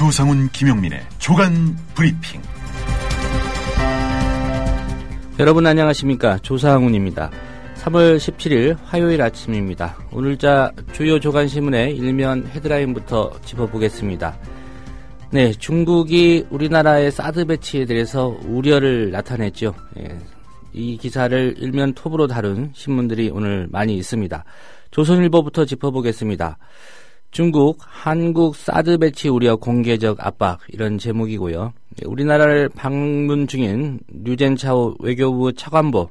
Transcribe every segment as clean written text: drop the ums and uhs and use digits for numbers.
조상훈 김용민의 주간 브리핑. 여러분 안녕하십니까, 조상훈입니다. 3월 17일 화요일 아침입니다. 오늘자 주요 조간신문의 일면 헤드라인부터 짚어보겠습니다. 네, 중국이 우리나라의 사드 배치에 대해서 우려를 나타냈죠. 이 기사를 일면 톱으로 다룬 신문들이 오늘 많이 있습니다. 조선일보부터 짚어보겠습니다. 중국, 한국 사드 배치 우려 공개적 압박, 이런 제목이고요. 우리나라를 방문 중인 류젠차오 외교부 차관보,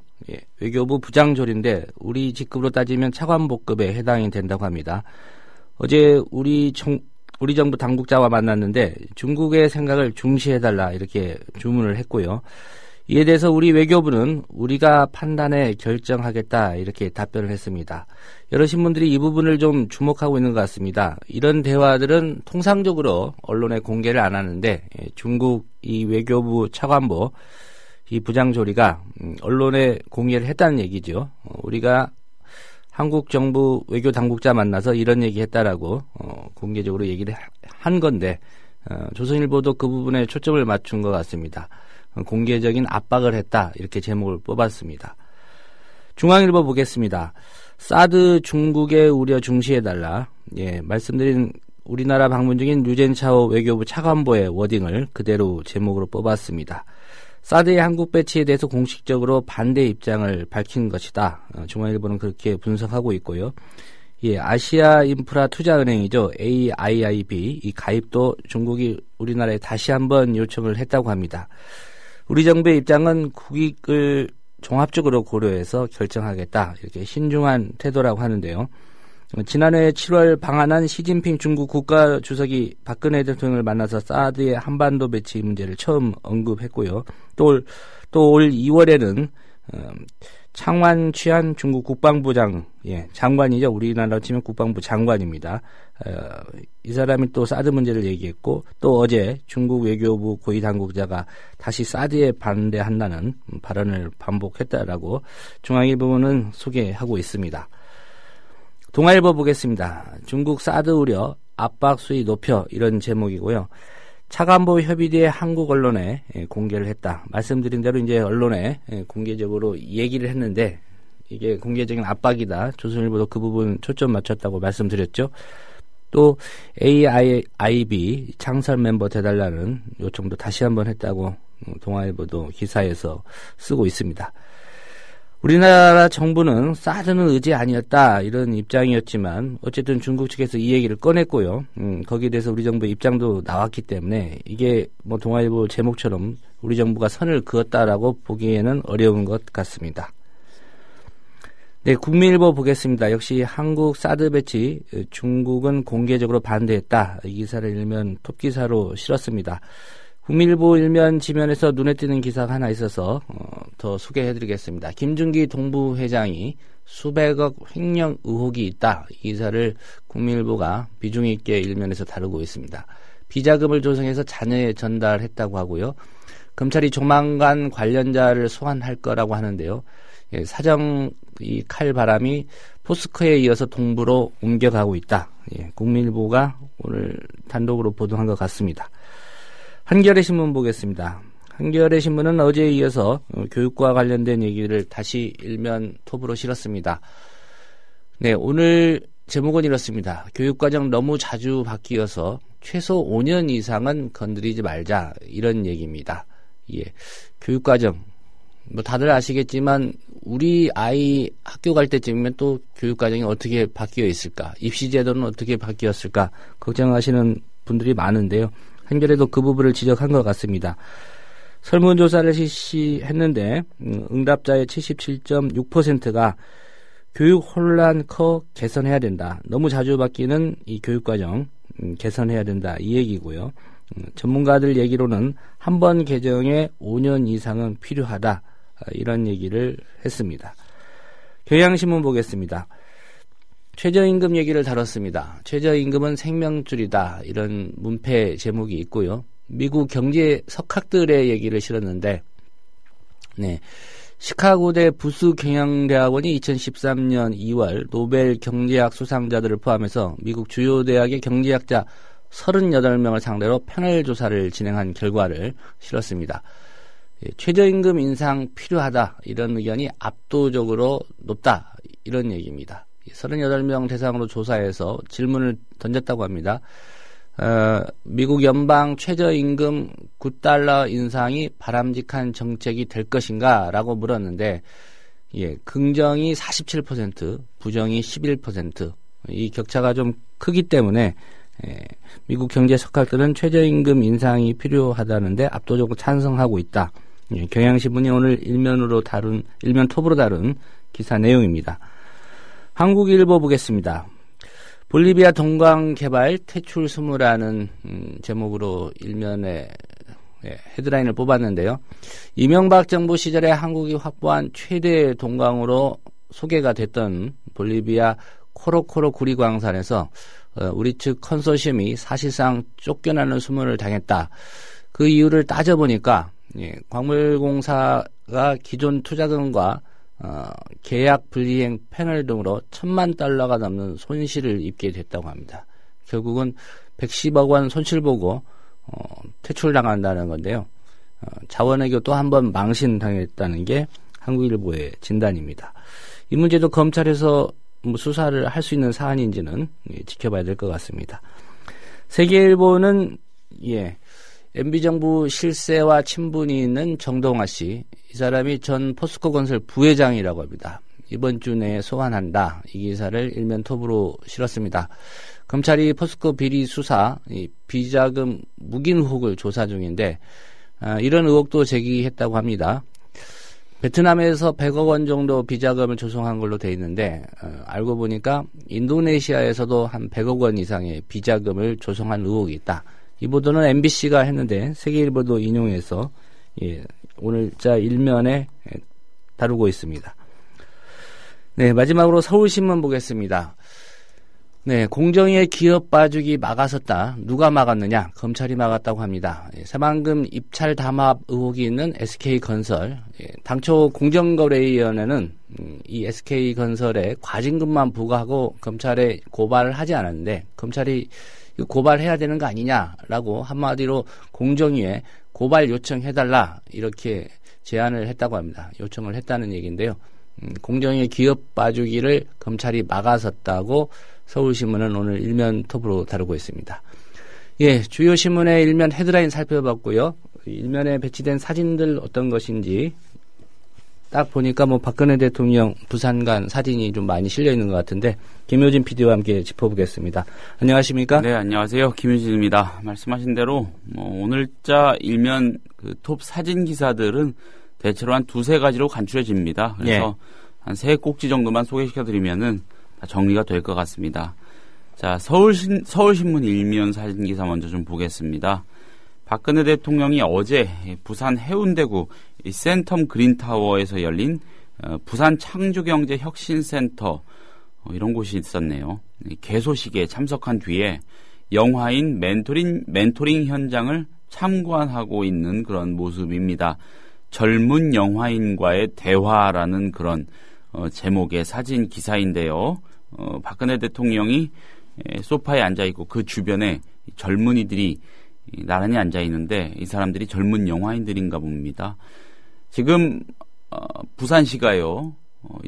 외교부 부장조리인데 우리 직급으로 따지면 차관보급에 해당이 된다고 합니다. 어제 우리 정부 당국자와 만났는데 중국의 생각을 중시해달라 이렇게 주문을 했고요. 이에 대해서 우리 외교부는 우리가 판단해 결정하겠다 이렇게 답변을 했습니다. 여러 신문들이 이 부분을 좀 주목하고 있는 것 같습니다. 이런 대화들은 통상적으로 언론에 공개를 안 하는데 중국 이 외교부 차관보 이 부장조리가 언론에 공개를 했다는 얘기죠. 우리가 한국 정부 외교 당국자 만나서 이런 얘기 했다라고 공개적으로 얘기를 한 건데 조선일보도 그 부분에 초점을 맞춘 것 같습니다. 공개적인 압박을 했다 이렇게 제목을 뽑았습니다. 중앙일보 보겠습니다. 사드 중국의 우려 중시해달라. 말씀드린 우리나라 방문 중인 류젠차오 외교부 차관보의 워딩을 그대로 제목으로 뽑았습니다. 사드의 한국 배치에 대해서 공식적으로 반대 입장을 밝힌 것이다. 중앙일보는 그렇게 분석하고 있고요. 아시아 인프라 투자은행이죠. AIIB 이 가입도 중국이 우리나라에 다시 한번 요청을 했다고 합니다. 우리 정부의 입장은 국익을 종합적으로 고려해서 결정하겠다. 이렇게 신중한 태도라고 하는데요. 지난해 7월 방한한 시진핑 중국 국가주석이 박근혜 대통령을 만나서 사드의 한반도 배치 문제를 처음 언급했고요. 또 올 2월에는 창완 취한 중국 국방부 장관이죠. 우리나라로 치면 국방부 장관입니다. 이 사람이 또 사드 문제를 얘기했고 또 어제 중국 외교부 고위 당국자가 다시 사드에 반대한다는 발언을 반복했다라고 중앙일보는 소개하고 있습니다. 동아일보 보겠습니다. 중국 사드 우려 압박 수위 높여 이런 제목이고요. 차관보 협의뒤에 한국 언론에 공개를 했다. 말씀드린 대로 이제 언론에 공개적으로 얘기를 했는데 이게 공개적인 압박이다. 조선일보도 그 부분 초점 맞췄다고 말씀드렸죠. 또 AIIB 창설 멤버 돼달라는 요청도 다시 한번 했다고 동아일보도 기사에서 쓰고 있습니다. 우리나라 정부는 사드는 의제 아니었다 이런 입장이었지만 어쨌든 중국 측에서 이 얘기를 꺼냈고요. 거기에 대해서 우리 정부의 입장도 나왔기 때문에 이게 동아일보 제목처럼 우리 정부가 선을 그었다라고 보기에는 어려운 것 같습니다. 네, 국민일보 보겠습니다. 역시 한국 사드 배치 중국은 공개적으로 반대했다. 이 기사를 일면 톱기사로 실었습니다. 국민일보 일면 지면에서 눈에 띄는 기사가 하나 있어서 더 소개해드리겠습니다. 김준기 동부회장이 수백억 횡령 의혹이 있다. 이 기사를 국민일보가 비중 있게 일면에서 다루고 있습니다. 비자금을 조성해서 자녀에 전달했다고 하고요. 검찰이 조만간 관련자를 소환할 거라고 하는데요. 사정 이 칼바람이 포스코에 이어서 동부로 옮겨가고 있다. 국민일보가 오늘 단독으로 보도한 것 같습니다. 한겨레 신문 보겠습니다. 한겨레 신문은 어제에 이어서 교육과 관련된 얘기를 다시 일면 톱으로 실었습니다. 네, 오늘 제목은 이렇습니다. 교육과정 너무 자주 바뀌어서 최소 5년 이상은 건드리지 말자 이런 얘기입니다. 교육과정 다들 아시겠지만 우리 아이 학교 갈 때쯤이면 또 교육과정이 어떻게 바뀌어 있을까? 입시제도는 어떻게 바뀌었을까? 걱정하시는 분들이 많은데요. 한겨레도 그 부분을 지적한 것 같습니다. 설문조사를 실시했는데 응답자의 77.6%가 교육 혼란 커 개선해야 된다. 너무 자주 바뀌는 이 교육과정 개선해야 된다. 이 얘기고요. 전문가들 얘기로는 한 번 개정에 5년 이상은 필요하다. 이런 얘기를 했습니다. 경향신문 보겠습니다. 최저임금 얘기를 다뤘습니다. 최저임금은 생명줄이다. 이런 문패 제목이 있고요. 미국 경제 석학들의 얘기를 실었는데 시카고대 부수 경영대학원이 2013년 2월 노벨 경제학 수상자들을 포함해서 미국 주요 대학의 경제학자 38명을 상대로 패널 조사를 진행한 결과를 실었습니다. 최저임금 인상 필요하다 이런 의견이 압도적으로 높다 이런 얘기입니다. 38명 대상으로 조사해서 질문을 던졌다고 합니다. 미국 연방 최저임금 9달러 인상이 바람직한 정책이 될 것인가 라고 물었는데 긍정이 47%, 부정이 11%. 이 격차가 좀 크기 때문에 미국 경제 석학들은 최저임금 인상이 필요하다는데 압도적으로 찬성하고 있다. 경향신문이 오늘 일면 톱으로 다룬 기사 내용입니다. 한국일보 보겠습니다. 볼리비아 동강 개발 퇴출 수무라는 제목으로 일면에 헤드라인을 뽑았는데요. 이명박 정부 시절에 한국이 확보한 최대 동강으로 소개가 됐던 볼리비아 코로코로 구리광산에서 우리 측 컨소시엄이 사실상 쫓겨나는 수모를 당했다. 그 이유를 따져보니까 광물공사가 기존 투자금과 계약 불이행 패널 등으로 1,000만 달러가 넘는 손실을 입게 됐다고 합니다. 결국은 110억 원 손실 보고 퇴출당한다는 건데요. 자원외교 또 한 번 망신당했다는 게 한국일보의 진단입니다. 이 문제도 검찰에서 수사를 할 수 있는 사안인지는 지켜봐야 될 것 같습니다. 세계일보는 MB정부 실세와 친분이 있는 정동아 씨, 이 사람이 전 포스코 건설 부회장이라고 합니다. 이번 주 내에 소환한다. 이 기사를 일면 톱으로 실었습니다. 검찰이 포스코 비리 수사, 비자금 묵인 의혹을 조사 중인데 이런 의혹도 제기했다고 합니다. 베트남에서 100억 원 정도 비자금을 조성한 걸로 돼 있는데 알고 보니까 인도네시아에서도 한 100억 원 이상의 비자금을 조성한 의혹이 있다. 이 보도는 MBC가 했는데 세계일보도 인용해서 오늘자 일면에 다루고 있습니다. 네, 마지막으로 서울신문 보겠습니다. 네, 공정위의 기업 봐주기 막아섰다. 누가 막았느냐? 검찰이 막았다고 합니다. 새만금 입찰 담합 의혹이 있는 SK건설. 당초 공정거래위원회는 이 SK건설에 과징금만 부과하고 검찰에 고발을 하지 않았는데 검찰이 고발해야 되는 거 아니냐라고 한마디로 공정위에 고발 요청해달라 이렇게 제안을 했다고 합니다. 요청을 했다는 얘기인데요. 공정위 기업 봐주기를 검찰이 막아섰다고 서울신문은 오늘 일면 톱으로 다루고 있습니다. 주요 신문의 일면 헤드라인 살펴봤고요. 일면에 배치된 사진들 어떤 것인지 딱 보니까 박근혜 대통령 부산 간 사진이 좀 많이 실려 있는 것 같은데 김효진 PD와 함께 짚어보겠습니다. 안녕하십니까? 네, 안녕하세요. 김효진입니다. 말씀하신 대로 오늘자 일면 톱 사진 기사들은 대체로 한 두세 가지로 간추려집니다. 그래서 한 세 꼭지 정도만 소개시켜드리면은 다 정리가 될 것 같습니다. 자, 서울신문 일면 사진 기사 먼저 좀 보겠습니다. 박근혜 대통령이 어제 부산 해운대구 센텀 그린타워에서 열린 부산 창조경제혁신센터 이런 곳이 있었네요. 개소식에 참석한 뒤에 영화인 멘토링 현장을 참관하고 있는 그런 모습입니다. 젊은 영화인과의 대화라는 그런 제목의 사진 기사인데요. 박근혜 대통령이 소파에 앉아있고 그 주변에 젊은이들이 나란히 앉아있는데 이 사람들이 젊은 영화인들인가 봅니다. 지금 부산시가요.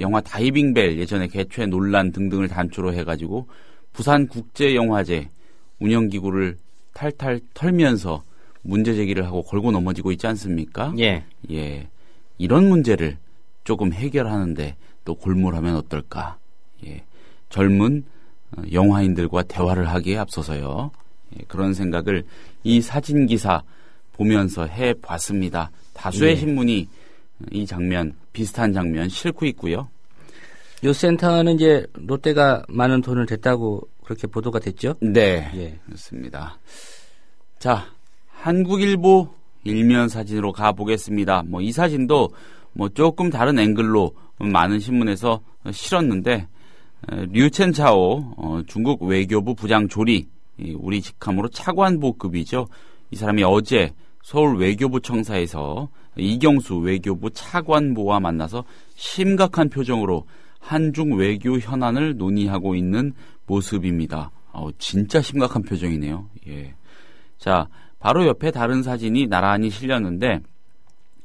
영화 다이빙벨 예전에 개최 논란 등등을 단초로 해가지고 부산국제영화제 운영기구를 탈탈 털면서 문제 제기를 하고 걸고 넘어지고 있지 않습니까? 예. 이런 문제를 조금 해결하는데 또 골몰하면 어떨까? 젊은 영화인들과 대화를 하기에 앞서서요. 그런 생각을 이 사진 기사 보면서 해봤습니다. 다수의 신문이 이 장면, 비슷한 장면 싣고 있고요. 이 센터는 이제 롯데가 많은 돈을 댔다고 그렇게 보도가 됐죠? 네, 그렇습니다. 자, 한국일보 일면 사진으로 가보겠습니다. 이 사진도 조금 다른 앵글로 많은 신문에서 실었는데 류첸차오 중국 외교부 부장 조리, 우리 직함으로 차관보급이죠. 이 사람이 어제 서울 외교부 청사에서 이경수 외교부 차관보와 만나서 심각한 표정으로 한중 외교 현안을 논의하고 있는 모습입니다. 진짜 심각한 표정이네요. 예. 자, 바로 옆에 다른 사진이 나란히 실렸는데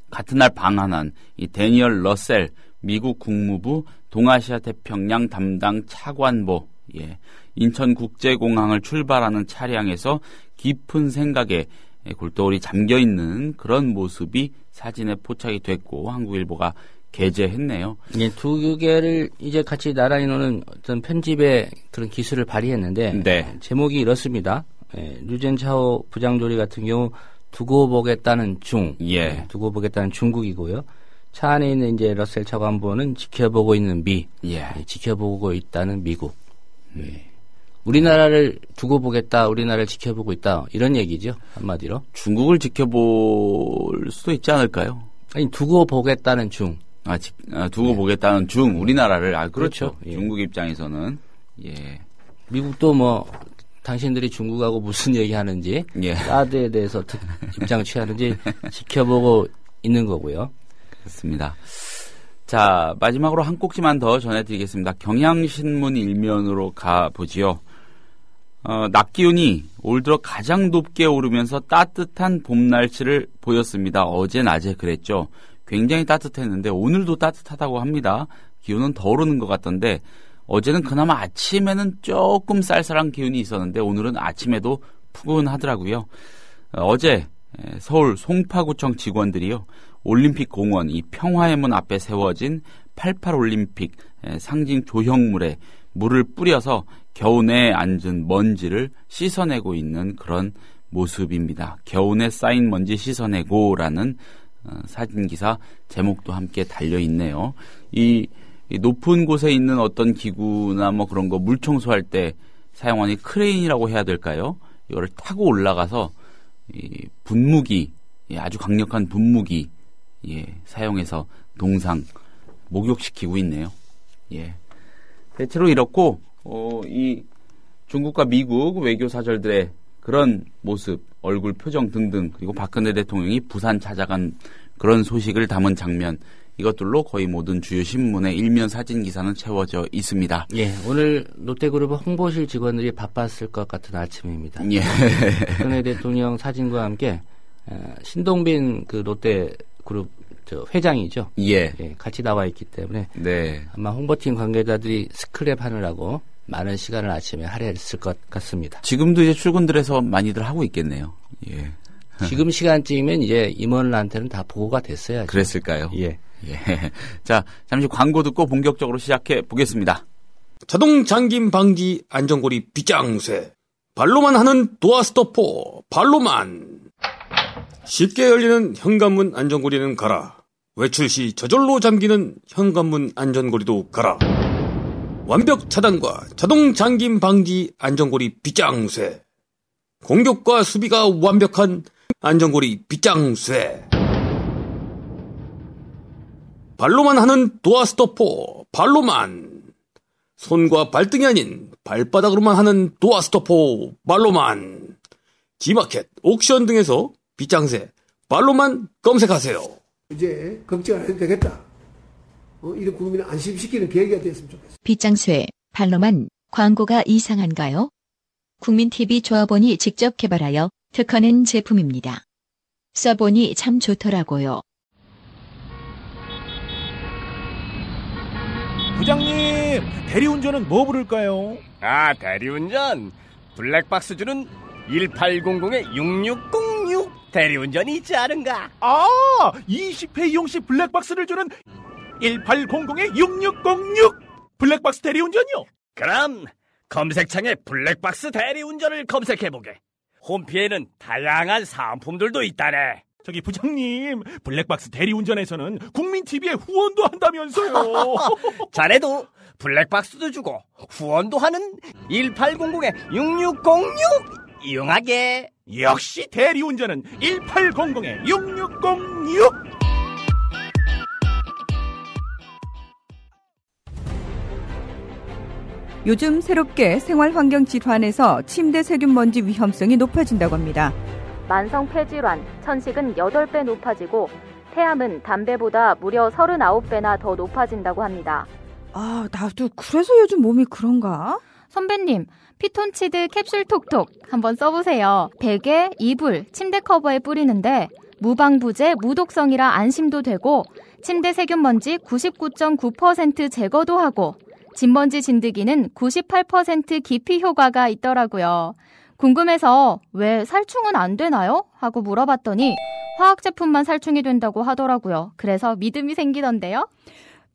같은 날 방한한 이 데니얼 러셀 미국 국무부 동아시아 태평양 담당 차관보, 예, 인천국제공항을 출발하는 차량에서 깊은 생각에 골똘히 잠겨있는 그런 모습이 사진에 포착이 됐고 한국일보가 게재했네요. 예, 두 개를 이제 같이 나란히 놓는 어떤 편집의 그런 기술을 발휘했는데 네. 제목이 이렇습니다. 예, 류젠차오 부장조리 같은 경우 두고 보겠다는 예. 두고 보겠다는 중국이고요. 차 안에 있는 이제 러셀 차관보는 지켜보고 있는 미, 예. 지켜보고 있다는 미국. 예. 우리나라를 두고 보겠다, 우리나라를 지켜보고 있다 이런 얘기죠 한마디로. 중국을 지켜볼 수도 있지 않을까요? 아니 두고 보겠다는 중. 두고 네. 보겠다는 중 우리나라를 그렇죠. 예. 중국 입장에서는 예. 미국도 뭐 당신들이 중국하고 무슨 얘기하는지 예. 사드에 대해서 입장 취하는지 지켜보고 있는 거고요. 그렇습니다. 자, 마지막으로 한 꼭지만 더 전해드리겠습니다. 경향신문 일면으로 가보지요. 낮 기온이 올 들어 가장 높게 오르면서 따뜻한 봄 날씨를 보였습니다. 어제 낮에 그랬죠. 굉장히 따뜻했는데 오늘도 따뜻하다고 합니다. 기온은 더 오르는 것 같던데 어제는 그나마 아침에는 조금 쌀쌀한 기온이 있었는데 오늘은 아침에도 푸근하더라고요. 어제 서울 송파구청 직원들이요. 올림픽 공원 이 평화의 문 앞에 세워진 88 올림픽 상징 조형물에 물을 뿌려서 겨우내에 앉은 먼지를 씻어내고 있는 그런 모습입니다. 겨우내 쌓인 먼지 씻어내고라는 사진기사 제목도 함께 달려있네요. 이 높은 곳에 있는 어떤 기구나 뭐 그런 거 물 청소할 때 사용하는 크레인이라고 해야 될까요? 이거를 타고 올라가서 이 분무기, 아주 강력한 분무기 사용해서 동상 목욕시키고 있네요. 예. 대체로 이렇고 이 중국과 미국 외교 사절들의 그런 모습, 얼굴 표정 등등 그리고 박근혜 대통령이 부산 찾아간 그런 소식을 담은 장면 이것들로 거의 모든 주요 신문의 일면 사진 기사는 채워져 있습니다. 예, 오늘 롯데그룹 홍보실 직원들이 바빴을 것 같은 아침입니다. 예. 박근혜 대통령 사진과 함께 신동빈 그 롯데그룹 회장이죠. 예. 예, 같이 나와 있기 때문에 네. 아마 홍보팀 관계자들이 스크랩하느라고 많은 시간을 아침에 할애했을 것 같습니다. 지금도 이제 출근들 해서 많이들 하고 있겠네요. 예. 지금 시간쯤이면 이제 임원들한테는 다 보고가 됐어야죠. 그랬을까요? 예. 예. 자, 잠시 광고 듣고 본격적으로 시작해 보겠습니다. 자동 잠김 방지 안전고리 빗장쇠. 발로만 하는 도어 스토퍼. 발로만. 쉽게 열리는 현관문 안전고리는 가라. 외출 시 저절로 잠기는 현관문 안전고리도 가라. 완벽 차단과 자동 잠김 방지 안전고리 빗장쇠. 공격과 수비가 완벽한 안전고리 빗장쇠. 발로만 하는 도어 스토퍼. 발로만. 손과 발등이 아닌 발바닥으로만 하는 도어 스토퍼. 발로만. G마켓, 옥션 등에서 빗장쇠 발로만 검색하세요. 이제 걱정 안 해도 되겠다. 이런 국민을 안심시키는 계기가 됐으면 좋겠어요. 빗장쇠 발로만 광고가 이상한가요? 국민TV 조합원이 직접 개발하여 특허낸 제품입니다. 써보니 참 좋더라고요. 부장님, 대리운전은 뭐 부를까요? 대리운전 블랙박스 주는 1800-6606 대리운전이 있지 않은가? 20회 이용시 블랙박스를 주는 1800-6606 블랙박스 대리운전이요? 그럼 검색창에 블랙박스 대리운전을 검색해보게. 홈피에는 다양한 상품들도 있다네. 저기 부장님, 블랙박스 대리운전에서는 국민TV에 후원도 한다면서요. 자네도 블랙박스도 주고 후원도 하는 1800-6606 이용하게. 역시 대리운전은 1800-6606. 요즘 새롭게 생활환경 질환에서 침대 세균 먼지 위험성이 높아진다고 합니다. 만성 폐질환, 천식은 8배 높아지고 폐암은 담배보다 무려 39배나 더 높아진다고 합니다. 나도 그래서 요즘 몸이 그런가? 선배님, 피톤치드 캡슐 톡톡 한번 써보세요. 베개, 이불, 침대 커버에 뿌리는데 무방부제, 무독성이라 안심도 되고 침대 세균먼지 99.9% 제거도 하고 진먼지 진드기는 98% 기피 효과가 있더라고요. 궁금해서 왜 살충은 안 되나요? 하고 물어봤더니 화학 제품만 살충이 된다고 하더라고요. 그래서 믿음이 생기던데요.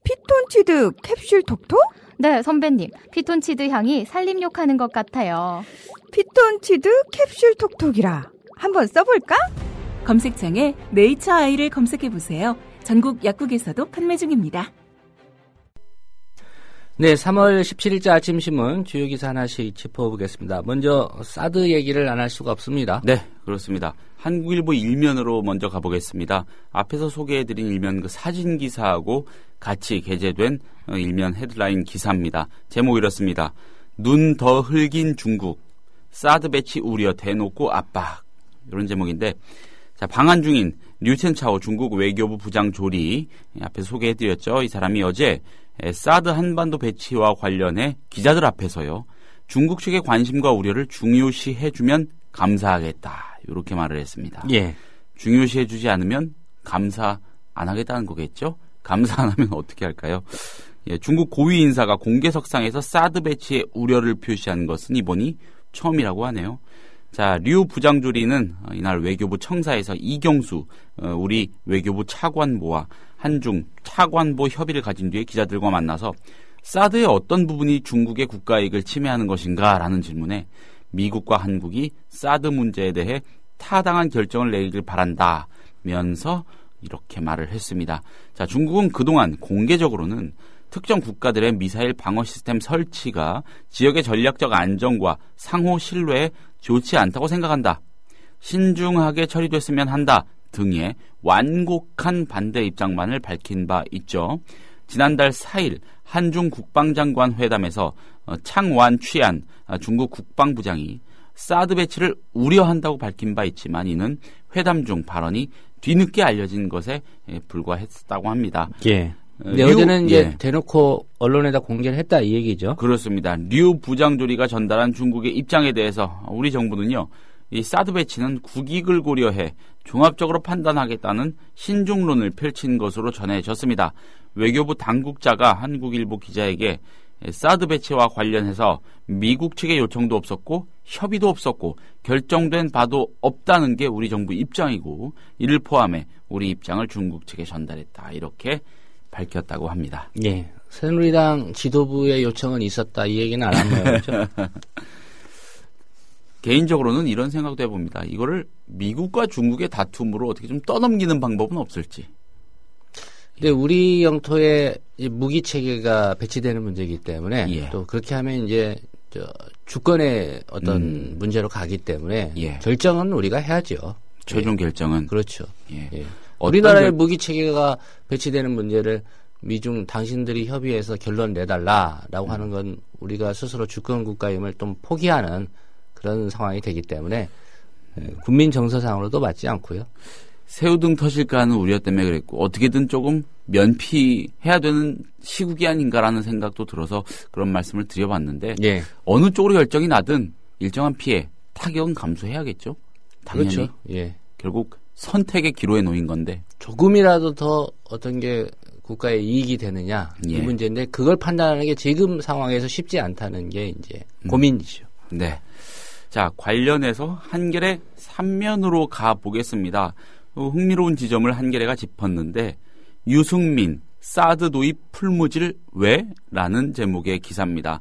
피톤치드 캡슐 톡톡? 네, 선배님. 피톤치드 향이 살림욕하는 것 같아요. 피톤치드 캡슐 톡톡이라. 한번 써볼까? 검색창에 네이처 아이를 검색해보세요. 전국 약국에서도 판매 중입니다. 네, 3월 17일자 아침 신문 주요 기사 하나씩 짚어보겠습니다. 먼저 사드 얘기를 안 할 수가 없습니다. 네, 그렇습니다. 한국일보 일면으로 먼저 가보겠습니다. 앞에서 소개해드린 일면 그 사진 기사하고 같이 게재된 일면 헤드라인 기사입니다. 제목 이렇습니다. 눈 더 흘긴 중국, 사드 배치 우려 대놓고 압박. 이런 제목인데, 자, 방한 중인 류첸차오 중국 외교부 부장 조리 앞에서 소개해드렸죠. 이 사람이 어제 사드 한반도 배치와 관련해 기자들 앞에서요, 중국 측의 관심과 우려를 중요시해주면 감사하겠다, 이렇게 말을 했습니다. 예. 중요시해주지 않으면 감사 안 하겠다는 거겠죠? 감사 안 하면 어떻게 할까요? 예, 중국 고위 인사가 공개석상에서 사드 배치의 우려를 표시한 것은 이번이 처음이라고 하네요. 자, 류 부장조리는 이날 외교부 청사에서 이경수 우리 외교부 차관보와 한중 차관보 협의를 가진 뒤에 기자들과 만나서 사드의 어떤 부분이 중국의 국가이익을 침해하는 것인가 라는 질문에 미국과 한국이 사드 문제에 대해 타당한 결정을 내리길 바란다면서 이렇게 말을 했습니다. 자, 중국은 그동안 공개적으로는 특정 국가들의 미사일 방어 시스템 설치가 지역의 전략적 안정과 상호 신뢰에 좋지 않다고 생각한다, 신중하게 처리됐으면 한다 등의 완곡한 반대 입장만을 밝힌 바 있죠. 지난달 4일 한중 국방장관 회담에서 창완 취안 중국 국방부장이 사드 배치를 우려한다고 밝힌 바 있지만 이는 회담 중 발언이 뒤늦게 알려진 것에 불과했다고 합니다. 예. 근데 어제는 이제 대놓고 언론에다 공개를 했다 이 얘기죠. 그렇습니다. 류 부장조리가 전달한 중국의 입장에 대해서 우리 정부는요, 이 사드 배치는 국익을 고려해 종합적으로 판단하겠다는 신중론을 펼친 것으로 전해졌습니다. 외교부 당국자가 한국일보 기자에게 사드 배치와 관련해서 미국 측의 요청도 없었고 협의도 없었고 결정된 바도 없다는 게 우리 정부 입장이고 이를 포함해 우리 입장을 중국 측에 전달했다, 이렇게 밝혔다고 합니다. 예, 새누리당 지도부의 요청은 있었다 이 얘기는 안 한 거예요, 그렇죠? 개인적으로는 이런 생각도 해봅니다. 이거를 미국과 중국의 다툼으로 어떻게 좀 떠넘기는 방법은 없을지. 근데 우리 영토에 무기 체계가 배치되는 문제이기 때문에 예. 또 그렇게 하면 이제 주권의 어떤 문제로 가기 때문에 결정은 우리가 해야죠. 최종 결정은. 그렇죠. 예. 예. 우리나라의 무기 체계가 배치되는 문제를 미중 당신들이 협의해서 결론 내달라라고 하는 건 우리가 스스로 주권 국가임을 좀 포기하는 그런 상황이 되기 때문에 국민 정서상으로도 맞지 않고요. 새우등 터질까 하는 우려 때문에 그랬고 어떻게든 조금 면피해야 되는 시국이 아닌가라는 생각도 들어서 그런 말씀을 드려봤는데 예. 어느 쪽으로 결정이 나든 일정한 피해, 타격은 감수해야겠죠. 당연히. 그렇죠. 예. 결국 선택의 기로에 놓인 건데 조금이라도 더 어떤 게 국가의 이익이 되느냐 이 문제인데 그걸 판단하는 게 지금 상황에서 쉽지 않다는 게 이제 고민이죠. 네. 자, 관련해서 한겨레 3면으로 가보겠습니다. 흥미로운 지점을 한겨레가 짚었는데 유승민 사드 도입 풀무질 왜? 라는 제목의 기사입니다.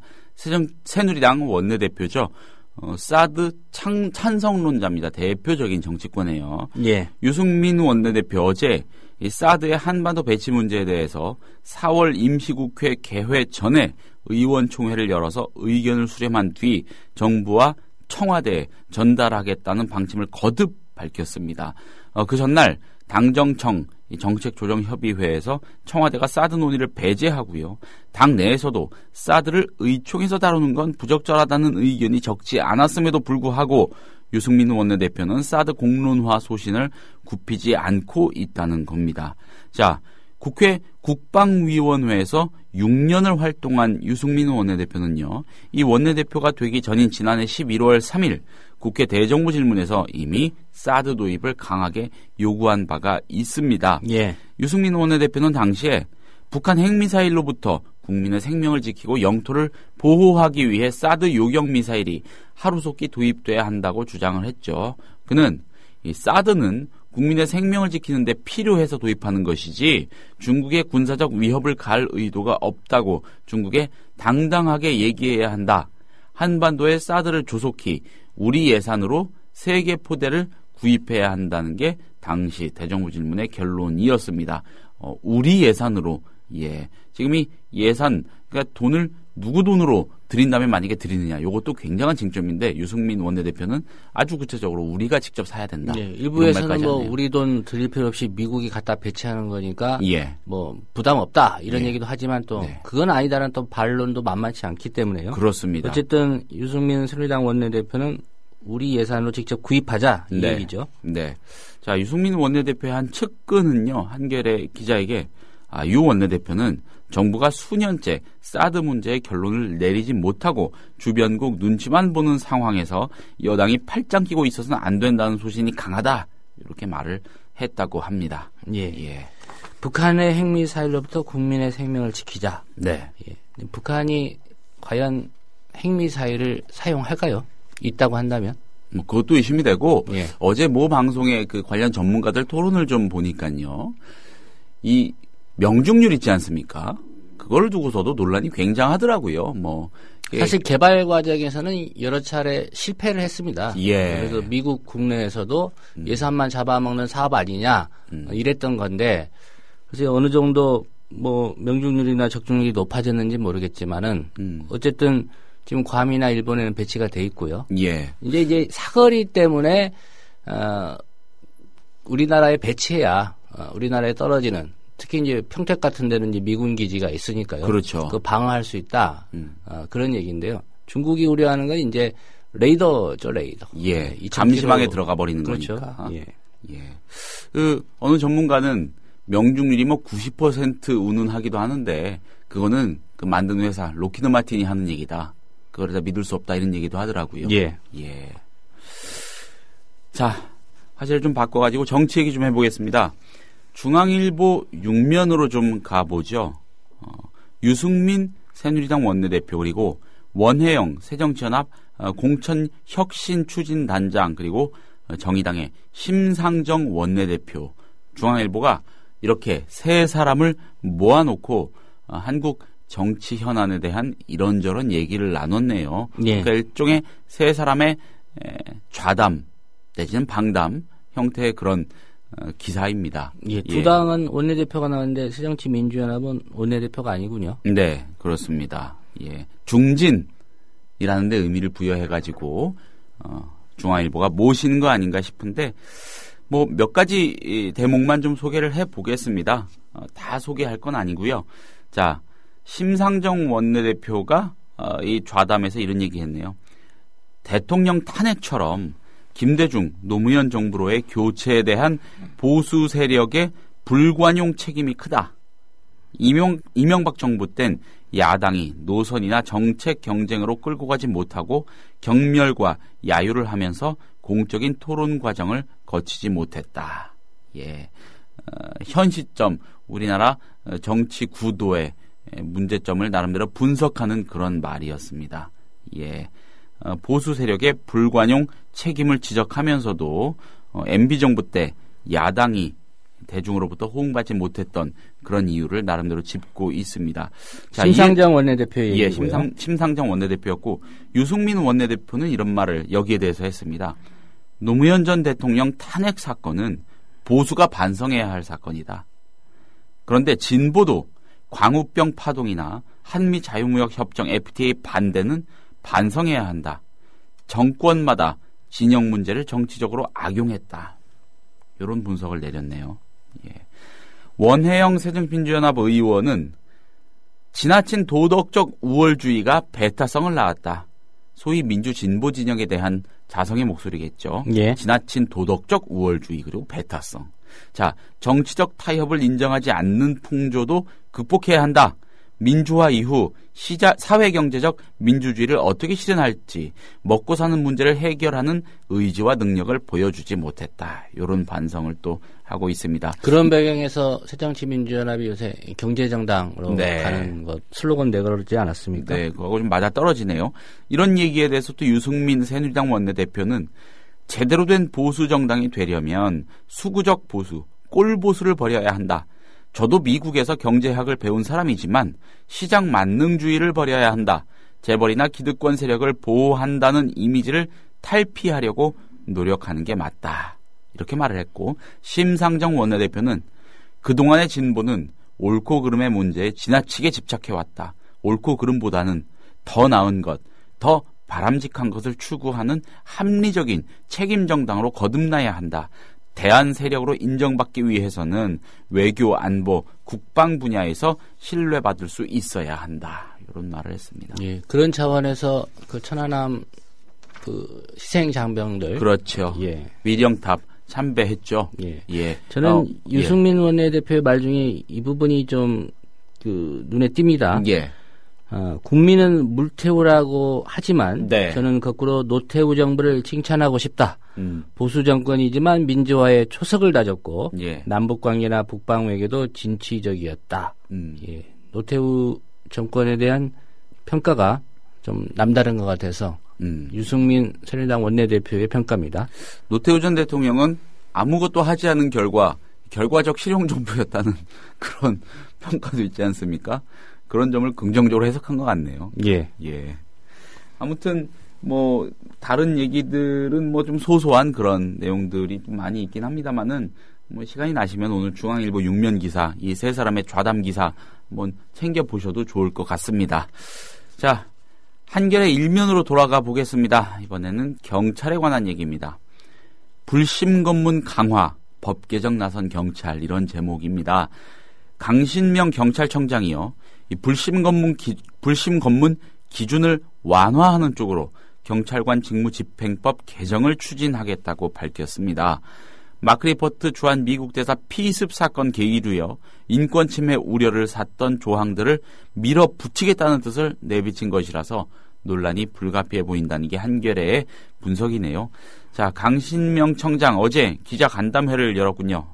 새누리당 원내대표죠. 사드 찬성론자입니다. 대표적인 정치권이에요. 예. 유승민 원내대표 어제 이 사드의 한반도 배치 문제에 대해서 4월 임시국회 개회 전에 의원총회를 열어서 의견을 수렴한 뒤 정부와 청와대에 전달하겠다는 방침을 거듭 밝혔습니다. 그 전날 당정청 정책조정협의회에서 청와대가 사드 논의를 배제하고요. 당 내에서도 사드를 의총에서 다루는 건 부적절하다는 의견이 적지 않았음에도 불구하고 유승민 원내대표는 사드 공론화 소신을 굽히지 않고 있다는 겁니다. 자, 국회 국방위원회에서 6년을 활동한 유승민 원내대표는요. 이 원내대표가 되기 전인 지난해 11월 3일 국회 대정부질문에서 이미 사드 도입을 강하게 요구한 바가 있습니다. 예. 유승민 원내대표는 당시에 북한 핵미사일로부터 국민의 생명을 지키고 영토를 보호하기 위해 사드 요격 미사일이 하루속히 도입돼야 한다고 주장을 했죠. 그는 이 사드는 국민의 생명을 지키는 데 필요해서 도입하는 것이지 중국의 군사적 위협을 가할 의도가 없다고 중국에 당당하게 얘기해야 한다. 한반도에 사드를 조속히 우리 예산으로 3개 포대를 구입해야 한다는 게 당시 대정부 질문의 결론이었습니다. 우리 예산으로, 예. 지금 이 예산, 그러니까 돈을 누구 돈으로 드린다면 만약에 드리느냐. 이것도 굉장한 쟁점인데 유승민 원내대표는 아주 구체적으로 우리가 직접 사야 된다. 예, 일부에서는 뭐 우리 돈 드릴 필요 없이 미국이 갖다 배치하는 거니까 예. 뭐 부담 없다 이런 예. 얘기도 하지만 또 네. 그건 아니다라는 또 반론도 만만치 않기 때문에요. 그렇습니다. 어쨌든 유승민 새누리당 원내대표는 우리 예산으로 직접 구입하자 이 네. 얘기죠. 네. 자, 유승민 원내대표의 한 측근은요. 한겨레 기자에게 유 원내대표는 정부가 수년째 사드 문제의 결론을 내리지 못하고 주변국 눈치만 보는 상황에서 여당이 팔짱 끼고 있어서는 안 된다는 소신이 강하다. 이렇게 말을 했다고 합니다. 예. 예. 북한의 핵미사일로부터 국민의 생명을 지키자. 네. 예. 북한이 과연 핵미사일을 사용할까요? 있다고 한다면? 뭐 그것도 의심이 되고 예. 어제 모 방송의 그 관련 전문가들 토론을 좀 보니까요. 이 명중률 있지 않습니까? 그걸 두고서도 논란이 굉장하더라고요. 뭐 사실 개발 과정에서는 여러 차례 실패를 했습니다. 예. 그래서 미국 국내에서도 예산만 잡아먹는 사업 아니냐 이랬던 건데 그래서 어느 정도 뭐 명중률이나 적중률이 높아졌는지 모르겠지만은 어쨌든 지금 괌이나 일본에는 배치가 돼 있고요. 예. 이제 사거리 때문에 우리나라에 배치해야 우리나라에 떨어지는 특히 이제 평택 같은 데는 이제 미군 기지가 있으니까요. 그렇죠. 그 방어할 수 있다. 그런 얘기인데요. 중국이 우려하는 건 이제 레이더죠, 레이더. 예. 감시망에 들어가 버리는 그렇죠. 거니까. 예. 예. 어느 전문가는 명중률이 뭐 90% 운운하기도 하는데 그거는 그 만든 회사 로키드 마틴이 하는 얘기다. 그걸 다 믿을 수 없다 이런 얘기도 하더라고요. 예. 예. 자, 화제를 좀 바꿔가지고 정치 얘기 좀 해보겠습니다. 중앙일보 6면으로 좀 가보죠. 유승민 새누리당 원내대표 그리고 원혜영 새정치연합 공천혁신추진단장 그리고 정의당의 심상정 원내대표 중앙일보가 이렇게 세 사람을 모아놓고 한국 정치 현안에 대한 이런저런 얘기를 나눴네요. 예. 그러니까 일종의 세 사람의 좌담 내지는 방담 형태의 그런 기사입니다. 예, 두 당은 원내대표가 나왔는데 새정치민주연합은 원내대표가 아니군요. 네, 그렇습니다. 예, 중진이라는 데 의미를 부여해가지고 중앙일보가 모시는 거 아닌가 싶은데 뭐 몇 가지 대목만 좀 소개를 해보겠습니다. 다 소개할 건 아니고요. 자, 심상정 원내대표가 이 좌담에서 이런 얘기했네요. 대통령 탄핵처럼 김대중, 노무현 정부로의 교체에 대한 보수 세력의 불관용 책임이 크다. 이명박 정부 땐 야당이 노선이나 정책 경쟁으로 끌고 가지 못하고 경멸과 야유를 하면서 공적인 토론 과정을 거치지 못했다. 예, 현 시점 우리나라 정치 구도의 문제점을 나름대로 분석하는 그런 말이었습니다. 예. 보수 세력의 불관용 책임을 지적하면서도 MB정부 때 야당이 대중으로부터 호응받지 못했던 그런 이유를 나름대로 짚고 있습니다. 자, 심상정 원내대표의 예, 얘기고요. 심상정 원내대표였고 유승민 원내대표는 이런 말을 여기에 대해서 했습니다. 노무현 전 대통령 탄핵 사건은 보수가 반성해야 할 사건이다. 그런데 진보도 광우병 파동이나 한미 자유무역 협정 FTA 반대는 반성해야 한다. 정권마다 진영 문제를 정치적으로 악용했다. 이런 분석을 내렸네요. 예. 원혜영 새정민주연합 의원은 지나친 도덕적 우월주의가 배타성을 낳았다. 소위 민주진보 진영에 대한 자성의 목소리겠죠. 예. 지나친 도덕적 우월주의 그리고 배타성. 자, 정치적 타협을 인정하지 않는 풍조도 극복해야 한다. 민주화 이후 사회경제적 민주주의를 어떻게 실현할지 먹고 사는 문제를 해결하는 의지와 능력을 보여주지 못했다. 이런 반성을 또 하고 있습니다. 그런 배경에서 새정치민주연합이 요새 경제정당으로 네. 가는 것 슬로건 내걸지 않았습니까? 네, 그거하고 좀 맞아떨어지네요. 이런 얘기에 대해서 또 유승민 새누리당 원내대표는 제대로 된 보수정당이 되려면 수구적 보수, 꼴보수를 버려야 한다. 저도 미국에서 경제학을 배운 사람이지만 시장 만능주의를 버려야 한다. 재벌이나 기득권 세력을 보호한다는 이미지를 탈피하려고 노력하는 게 맞다. 이렇게 말을 했고, 심상정 원내대표는 그동안의 진보는 옳고 그름의 문제에 지나치게 집착해왔다. 옳고 그름보다는 더 나은 것, 더 바람직한 것을 추구하는 합리적인 책임정당으로 거듭나야 한다. 대안 세력으로 인정받기 위해서는 외교, 안보, 국방 분야에서 신뢰받을 수 있어야 한다. 이런 말을 했습니다. 예, 그런 차원에서 그 천안함 그 희생 장병들, 그렇죠. 예, 위령탑 참배했죠. 예, 예. 저는 유승민 원내대표의 말 중에 이 부분이 좀 그 눈에 띕니다. 예. 국민은 물태우라고 하지만 네. 저는 거꾸로 노태우 정부를 칭찬하고 싶다. 보수 정권이지만 민주화에 초석을 다졌고 예. 남북관계나 북방외교도 진취적이었다. 예. 노태우 정권에 대한 평가가 좀 남다른 것 같아서 유승민 새누리당 원내대표의 평가입니다. 노태우 전 대통령은 아무것도 하지 않은 결과적 실용 정부였다는 그런 평가도 있지 않습니까? 그런 점을 긍정적으로 해석한 것 같네요. 예. 예. 아무튼 뭐 다른 얘기들은 뭐 좀 소소한 그런 내용들이 좀 많이 있긴 합니다만은 뭐 시간이 나시면 오늘 중앙일보 6면 기사, 이 세 사람의 좌담 기사 한번 챙겨 보셔도 좋을 것 같습니다. 자, 한겨레 일면으로 돌아가 보겠습니다. 이번에는 경찰에 관한 얘기입니다. 불심 검문 강화, 법 개정 나선 경찰, 이런 제목입니다. 강신명 경찰청장이요, 이 불심 검문 기준을 완화하는 쪽으로 경찰관 직무집행법 개정을 추진하겠다고 밝혔습니다. 마크리포트 주한 미국 대사 피습 사건 계기로요, 인권 침해 우려를 샀던 조항들을 밀어붙이겠다는 뜻을 내비친 것이라서 논란이 불가피해 보인다는 게 한겨레의 분석이네요. 자, 강신명 청장 어제 기자 간담회를 열었군요.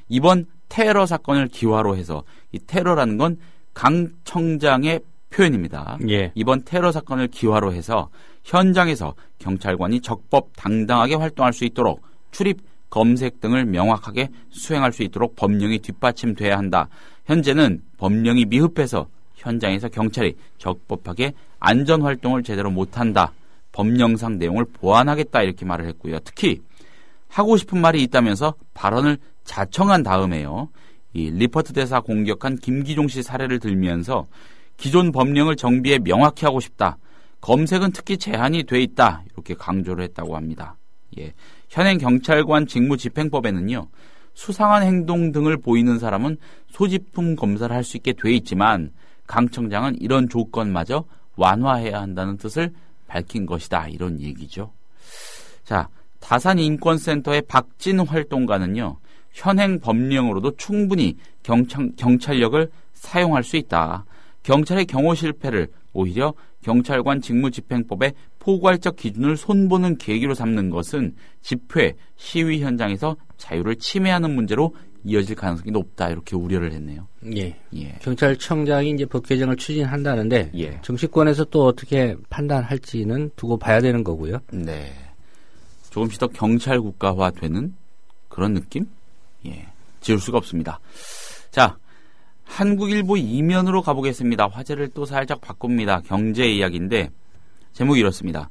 이번 테러 사건을 기화로 해서, 이 테러라는 건 강 청장의 표현입니다. 예. 이번 테러 사건을 기화로 해서 현장에서 경찰관이 적법 당당하게 활동할 수 있도록 출입, 검색 등을 명확하게 수행할 수 있도록 법령이 뒷받침돼야 한다. 현재는 법령이 미흡해서 현장에서 경찰이 적법하게 안전활동을 제대로 못한다. 법령상 내용을 보완하겠다, 이렇게 말을 했고요. 특히 하고 싶은 말이 있다면서 발언을 자청한 다음에요, 이 리퍼트 대사 공격한 김기종 씨 사례를 들면서 기존 법령을 정비해 명확히 하고 싶다. 검색은 특히 제한이 돼 있다. 이렇게 강조를 했다고 합니다. 예. 현행 경찰관 직무집행법에는요, 수상한 행동 등을 보이는 사람은 소지품 검사를 할 수 있게 돼 있지만 강 청장은 이런 조건마저 완화해야 한다는 뜻을 밝힌 것이다. 이런 얘기죠. 자, 다산인권센터의 박진 활동가는요, 현행 법령으로도 충분히 경찰력을 사용할 수 있다. 경찰의 경호 실패를 오히려 경찰관 직무집행법의 포괄적 기준을 손보는 계기로 삼는 것은 집회, 시위 현장에서 자유를 침해하는 문제로 이어질 가능성이 높다. 이렇게 우려를 했네요. 예. 예. 경찰청장이 이제 법 개정을 추진한다는데, 예. 정치권에서 또 어떻게 판단할지는 두고 봐야 되는 거고요. 네. 조금씩 더 경찰 국가화되는 그런 느낌? 예. 지울 수가 없습니다. 자, 한국일보 2면으로 가보겠습니다. 화제를 또 살짝 바꿉니다. 경제 이야기인데 제목이 이렇습니다.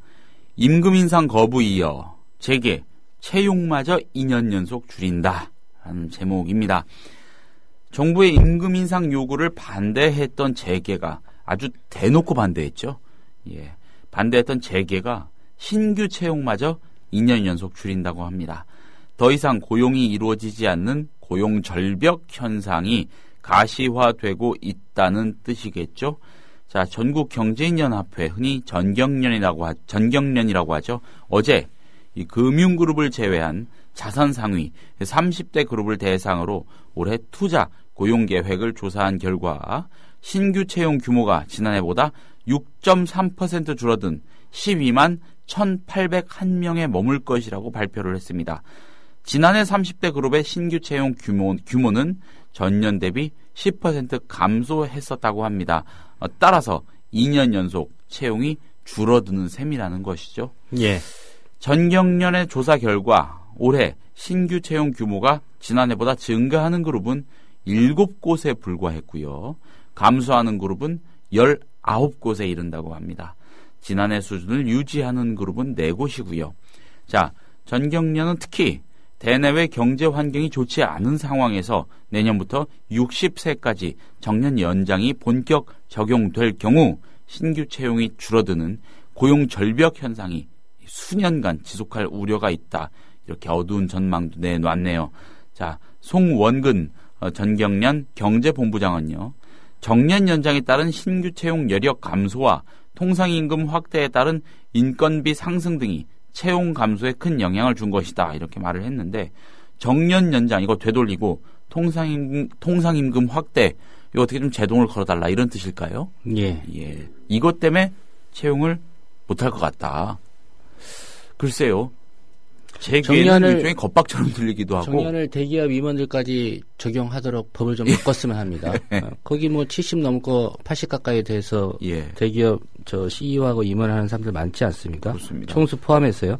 임금 인상 거부 이어 재계, 채용마저 2년 연속 줄인다. 라는 제목입니다. 정부의 임금 인상 요구를 반대했던 재계가 아주 대놓고 반대했죠. 예. 반대했던 재계가 신규 채용마저 2년 연속 줄인다고 합니다. 더 이상 고용이 이루어지지 않는 고용 절벽 현상이 가시화되고 있다는 뜻이겠죠. 자, 전국경제인연합회, 흔히 전경련이라고 하죠. 어제 이 금융그룹을 제외한 자선 상위 30대 그룹을 대상으로 올해 투자 고용 계획을 조사한 결과 신규 채용 규모가 지난해보다 6.3% 줄어든 12만 1,801명에 머물 것이라고 발표를 했습니다. 지난해 30대 그룹의 신규 채용 규모는 전년 대비 10% 감소했었다고 합니다. 따라서 2년 연속 채용이 줄어드는 셈이라는 것이죠. 예. 전경련의 조사 결과 올해 신규 채용 규모가 지난해보다 증가하는 그룹은 7곳에 불과했고요. 감소하는 그룹은 19곳에 이른다고 합니다. 지난해 수준을 유지하는 그룹은 4곳이고요. 자, 전경련은 특히 대내외 경제 환경이 좋지 않은 상황에서 내년부터 60세까지 정년 연장이 본격 적용될 경우 신규 채용이 줄어드는 고용 절벽 현상이 수년간 지속할 우려가 있다. 이렇게 어두운 전망도 내놨네요. 자, 송원근 전경련 경제본부장은요. 정년 연장에 따른 신규 채용 여력 감소와 통상임금 확대에 따른 인건비 상승 등이 채용 감소에 큰 영향을 준 것이다. 이렇게 말을 했는데 정년 연장 이거 되돌리고 통상임금 확대 이거 어떻게 좀 제동을 걸어달라 이런 뜻일까요? 예. 예. 이것 때문에 채용을 못할 것 같다. 글쎄요. 제 귀에는 일종의 겁박처럼 들리기도 하고. 정년을 대기업 임원들까지 적용하도록 법을 좀 바꿨으면 합니다. 거기 뭐 70 넘고 80 가까이 돼서 예. 대기업 저 CEO하고 임원하는 사람들 많지 않습니까? 그렇습니다. 총수 포함해서요.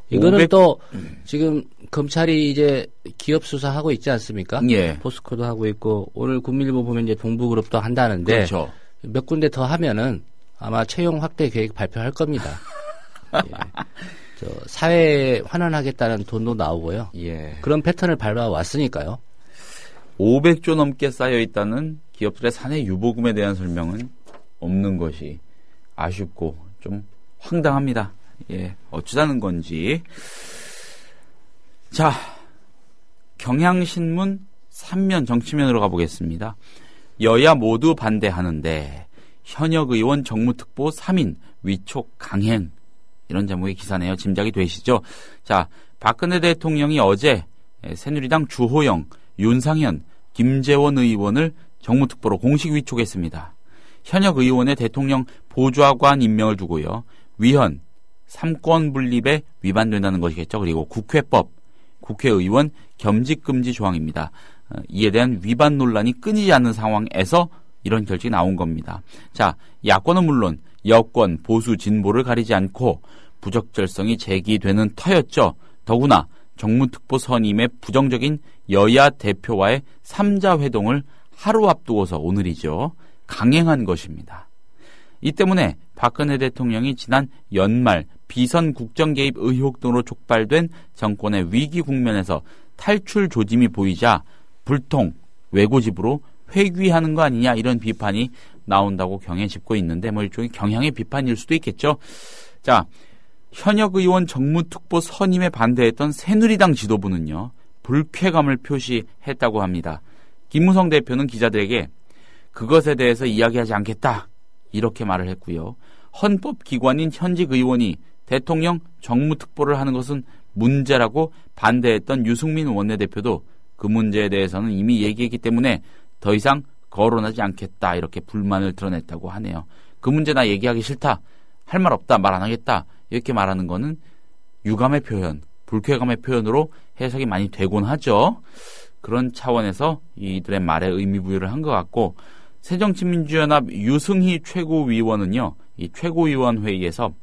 이거는 또 지금 검찰이 이제 기업 수사하고 있지 않습니까? 예. 포스코도 하고 있고 오늘 국민일보 보면 이제 동부그룹도 한다는데 그렇죠. 몇 군데 더 하면은 아마 채용 확대 계획 발표할 겁니다. 예. 저 사회에 환원하겠다는 돈도 나오고요. 예. 그런 패턴을 밟아왔으니까요. 500조 넘게 쌓여 있다는 기업들의 사내 유보금에 대한 설명은 없는 것이 아쉽고 좀 황당합니다. 예, 어쩌자는 건지. 자, 경향신문 3면 정치면으로 가보겠습니다. 여야 모두 반대하는데 현역 의원 정무특보 3인 위촉 강행. 이런 제목의 기사네요. 짐작이 되시죠? 자, 박근혜 대통령이 어제 새누리당 주호영, 윤상현, 김재원 의원을 정무특보로 공식 위촉했습니다. 현역 의원의 대통령 보좌관 임명을 두고요. 위헌, 삼권 분립에 위반된다는 것이겠죠. 그리고 국회법, 국회의원 겸직금지 조항입니다. 이에 대한 위반 논란이 끊이지 않는 상황에서 이런 결정이 나온 겁니다. 자, 야권은 물론 여권, 보수, 진보를 가리지 않고 부적절성이 제기되는 터였죠. 더구나 정무특보 선임의 부정적인 여야 대표와의 3자 회동을 하루 앞두고서 오늘이죠. 강행한 것입니다. 이 때문에 박근혜 대통령이 지난 연말 비선 국정 개입 의혹 등으로 촉발된 정권의 위기 국면에서 탈출 조짐이 보이자 불통, 외고집으로 회귀하는 거 아니냐 이런 비판이 나온다고 경에 짚고 있는데 뭐 일종의 경향의 비판일 수도 있겠죠. 자, 현역 의원 정무특보 선임에 반대했던 새누리당 지도부는요. 불쾌감을 표시했다고 합니다. 김무성 대표는 기자들에게 그것에 대해서 이야기하지 않겠다 이렇게 말을 했고요. 헌법기관인 현직 의원이 대통령 정무특보를 하는 것은 문제라고 반대했던 유승민 원내대표도 그 문제에 대해서는 이미 얘기했기 때문에 더 이상 거론하지 않겠다 이렇게 불만을 드러냈다고 하네요. 그 문제 나 얘기하기 싫다. 할 말 없다. 말 안 하겠다. 이렇게 말하는 거는 유감의 표현, 불쾌감의 표현으로 해석이 많이 되곤 하죠. 그런 차원에서 이들의 말에 의미 부여를 한 것 같고 새정치민주연합 유승희 최고위원은요. 이 최고위원회의에서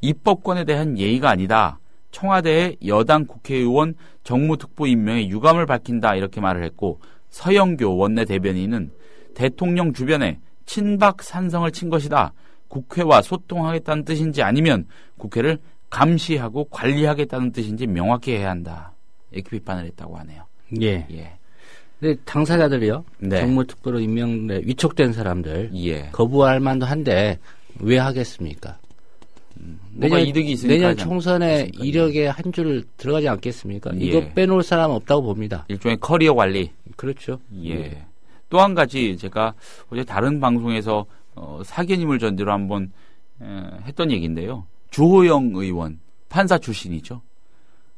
입법권에 대한 예의가 아니다. 청와대의 여당 국회의원 정무특보 임명에 유감을 밝힌다 이렇게 말을 했고 서영교 원내대변인은 대통령 주변에 친박 산성을 친 것이다. 국회와 소통하겠다는 뜻인지 아니면 국회를 감시하고 관리하겠다는 뜻인지 명확히 해야 한다. 이렇게 비판을 했다고 하네요. 예. 예. 근데 당사자들이요. 네. 정무특보로 위촉된 사람들 예. 거부할 만도 한데 왜 하겠습니까? 내년 이득이 있으니까 내년 총선에 이력에 한 줄 들어가지 않겠습니까? 예. 이거 빼놓을 사람 없다고 봅니다. 일종의 커리어 관리. 그렇죠. 예. 또 한 가지 제가 어제 다른 방송에서 사견임을 전제로 한번 했던 얘기인데요. 주호영 의원 판사 출신이죠.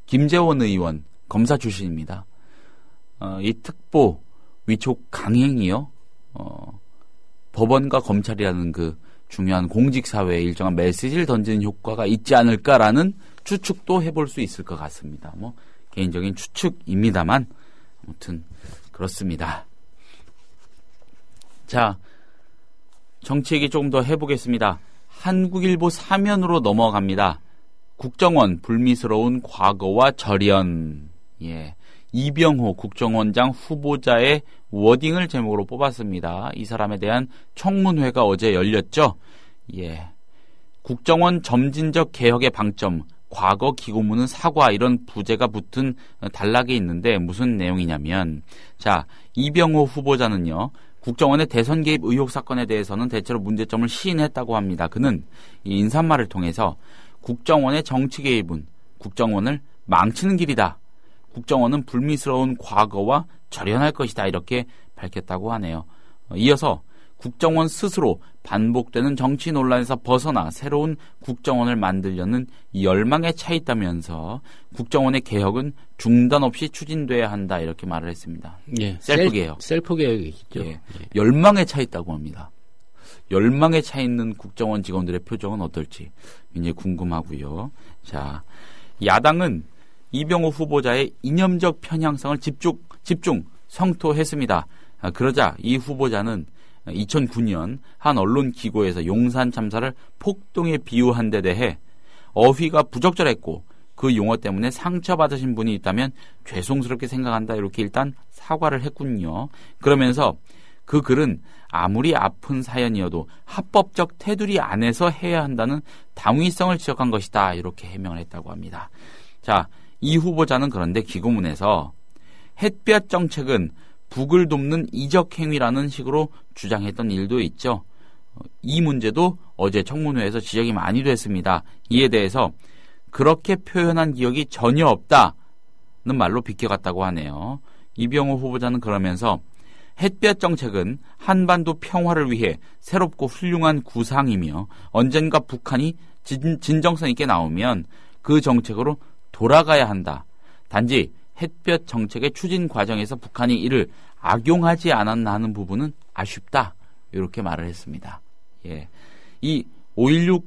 김재원 의원 검사 출신입니다. 이 특보 위촉 강행이요. 법원과 검찰이라는 그 중요한 공직사회에 일정한 메시지를 던지는 효과가 있지 않을까라는 추측도 해볼 수 있을 것 같습니다. 뭐 개인적인 추측입니다만 아무튼 그렇습니다. 자, 정치 얘기 조금 더 해보겠습니다. 한국일보 사면으로 넘어갑니다. 국정원 불미스러운 과거와 절연. 예. 이병호 국정원장 후보자의 워딩을 제목으로 뽑았습니다. 이 사람에 대한 청문회가 어제 열렸죠. 예. 국정원 점진적 개혁의 방점, 과거 기고문은 사과 이런 부제가 붙은 단락이 있는데 무슨 내용이냐면 자, 이병호 후보자는요. 국정원의 대선 개입 의혹 사건에 대해서는 대체로 문제점을 시인했다고 합니다. 그는 이 인사말을 통해서 국정원의 정치 개입은 국정원을 망치는 길이다. 국정원은 불미스러운 과거와 절연할 것이다. 이렇게 밝혔다고 하네요. 이어서 국정원 스스로 반복되는 정치 논란에서 벗어나 새로운 국정원을 만들려는 열망에 차 있다면서 국정원의 개혁은 중단 없이 추진돼야 한다. 이렇게 말을 했습니다. 예, 셀프 개혁. 셀프 개혁이죠. 예, 열망에 차 있다고 합니다. 열망에 차 있는 국정원 직원들의 표정은 어떨지 굉장히 궁금하고요. 자, 야당은 이병호 후보자의 이념적 편향성을 집중 성토했습니다. 그러자 이 후보자는 2009년 한 언론 기고에서 용산 참사를 폭동에 비유한 데 대해 어휘가 부적절했고 그 용어 때문에 상처받으신 분이 있다면 죄송스럽게 생각한다. 이렇게 일단 사과를 했군요. 그러면서 그 글은 아무리 아픈 사연이어도 합법적 테두리 안에서 해야 한다는 당위성을 지적한 것이다. 이렇게 해명을 했다고 합니다. 자, 이 후보자는 그런데 기고문에서 햇볕 정책은 북을 돕는 이적 행위라는 식으로 주장했던 일도 있죠. 이 문제도 어제 청문회에서 지적이 많이 됐습니다. 이에 대해서 그렇게 표현한 기억이 전혀 없다는 말로 비껴갔다고 하네요. 이병호 후보자는 그러면서 햇볕 정책은 한반도 평화를 위해 새롭고 훌륭한 구상이며 언젠가 북한이 진정성 있게 나오면 그 정책으로 돌아가야 한다. 단지 햇볕 정책의 추진 과정에서 북한이 이를 악용하지 않았나 하는 부분은 아쉽다. 이렇게 말을 했습니다. 예. 이 5.16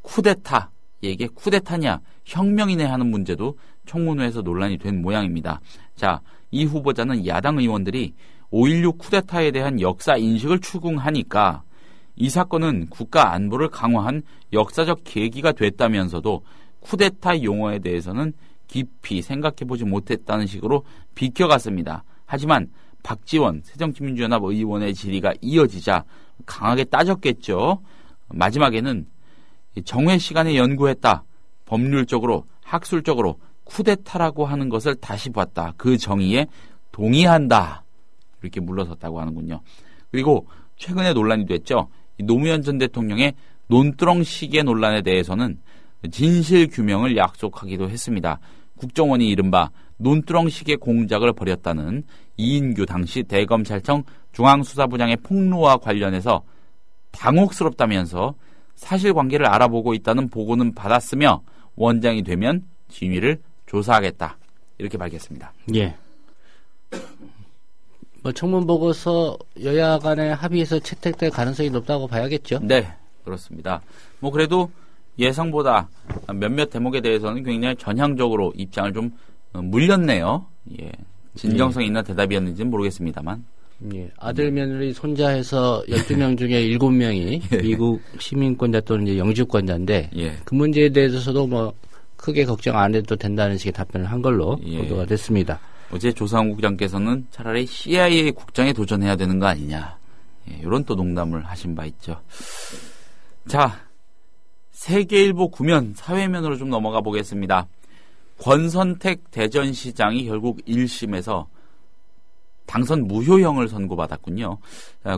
쿠데타, 이게 쿠데타냐 혁명이네 하는 문제도 청문회에서 논란이 된 모양입니다. 자, 이 후보자는 야당 의원들이 5.16 쿠데타에 대한 역사 인식을 추궁하니까 이 사건은 국가 안보를 강화한 역사적 계기가 됐다면서도 쿠데타 용어에 대해서는 깊이 생각해보지 못했다는 식으로 비껴갔습니다. 하지만 박지원 새정치민주연합 의원의 질의가 이어지자 강하게 따졌겠죠. 마지막에는 정회 시간에 연구했다. 법률적으로 학술적으로 쿠데타라고 하는 것을 다시 봤다. 그 정의에 동의한다. 이렇게 물러섰다고 하는군요. 그리고 최근에 논란이 됐죠. 노무현 전 대통령의 논두렁 시계 논란에 대해서는 진실 규명을 약속하기도 했습니다. 국정원이 이른바 논두렁 시계 공작을 벌였다는 이인규 당시 대검찰청 중앙수사부장의 폭로와 관련해서 당혹스럽다면서 사실관계를 알아보고 있다는 보고는 받았으며 원장이 되면 진위를 조사하겠다. 이렇게 밝혔습니다. 예. 뭐 청문 보고서 여야 간의 합의에서 채택될 가능성이 높다고 봐야겠죠. 네, 그렇습니다. 뭐 그래도 예상보다 몇몇 대목에 대해서는 굉장히 전향적으로 입장을 좀 물렸네요. 예. 진정성 있는 대답이었는지는 모르겠습니다만. 예. 아들, 며느리, 손자 해서 12명 중에 7명이 예. 미국 시민권자 또는 이제 영주권자인데 예. 그 문제에 대해서도 뭐 크게 걱정 안 해도 된다는 식의 답변을 한 걸로 보도가 됐습니다. 어제 조상우 국장께서는 차라리 CIA 국장에 도전해야 되는 거 아니냐. 예, 이런 또 농담을 하신 바 있죠. 자, 세계일보 구면 사회면으로 좀 넘어가 보겠습니다. 권선택 대전시장이 결국 1심에서 당선 무효형을 선고받았군요.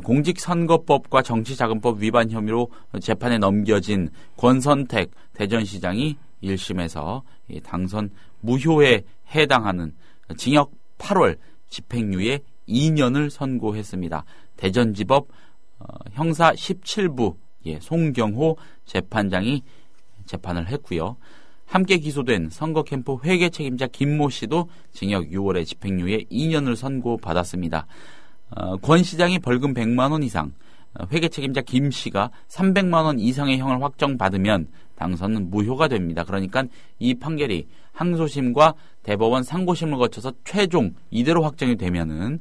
공직선거법과 정치자금법 위반 혐의로 재판에 넘겨진 권선택 대전시장이 1심에서 당선 무효에 해당하는 징역 8월 집행유예 2년을 선고했습니다. 대전지법 형사 17부 송경호 재판장이 재판을 했고요. 함께 기소된 선거 캠프 회계 책임자 김모 씨도 징역 6월에 집행유예 2년을 선고받았습니다. 권 시장이 벌금 100만 원 이상, 회계 책임자 김 씨가 300만 원 이상의 형을 확정받으면 당선은 무효가 됩니다. 그러니까 이 판결이 항소심과 대법원 상고심을 거쳐서 최종 이대로 확정이 되면은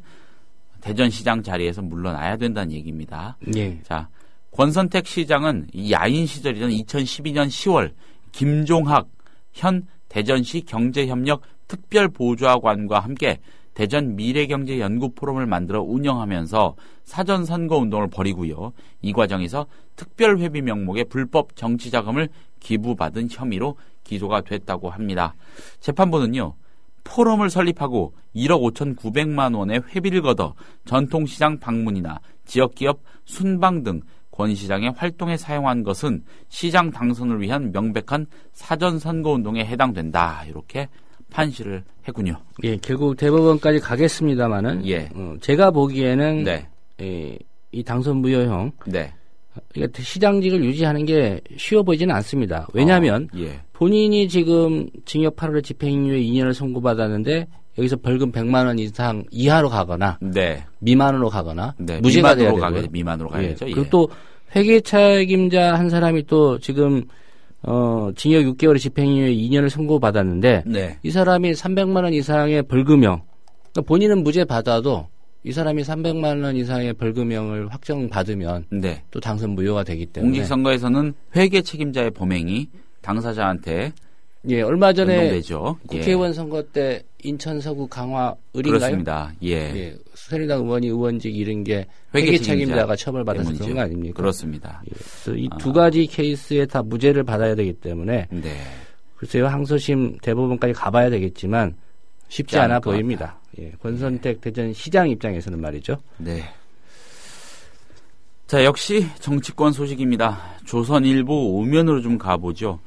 대전시장 자리에서 물러나야 된다는 얘기입니다. 예. 자, 권선택 시장은 야인 시절이던 2012년 10월 김종학 현 대전시 경제협력 특별보좌관과 함께 대전 미래경제연구포럼을 만들어 운영하면서 사전선거운동을 벌이고요. 이 과정에서 특별회비 명목의 불법 정치자금을 기부받은 혐의로 기소가 됐다고 합니다. 재판부는요. 포럼을 설립하고 1억 5,900만 원의 회비를 걷어 전통시장 방문이나 지역기업 순방 등 권 시장의 활동에 사용한 것은 시장 당선을 위한 명백한 사전선거운동에 해당된다. 이렇게 판시를 했군요. 예, 결국 대법원까지 가겠습니다만은, 예. 제가 보기에는, 네. 이 당선 무효형, 네. 그러니까 시장직을 유지하는 게 쉬워 보이지는 않습니다. 왜냐하면, 예. 본인이 지금 징역 8월에 집행유예 2년을 선고받았는데, 여기서 벌금 100만 원 이상 이하로 가거나, 네. 미만으로 가거나, 네. 무죄가 돼야 되고요. 미만으로 가야죠. 그리고 또 회계 책임자 한 사람이 또 지금 징역 6개월의 집행유예 2년을 선고받았는데 네. 이 사람이 300만 원 이상의 벌금형, 그러니까 본인은 무죄 받아도 이 사람이 300만 원 이상의 벌금형을 확정받으면 네. 또 당선 무효가 되기 때문에 공직선거에서는 회계 책임자의 범행이 당사자한테 예, 얼마 전에 연동되죠. 국회의원 예. 선거 때 인천 서구 강화 을인가요? 그렇습니다. 예. 예. 새누리당 의원이 의원직 잃은 게 회계 책임자가 처벌받아서 그런 거 아닙니까? 그렇습니다. 예. 이 두 가지 케이스에 다 무죄를 받아야 되기 때문에 네. 글쎄요, 항소심 대법원까지 가봐야 되겠지만 쉽지 않아 보입니다. 예. 권선택 대전 시장 입장에서는 말이죠. 네. 자, 역시 정치권 소식입니다. 조선일보 오면으로 좀 가보죠.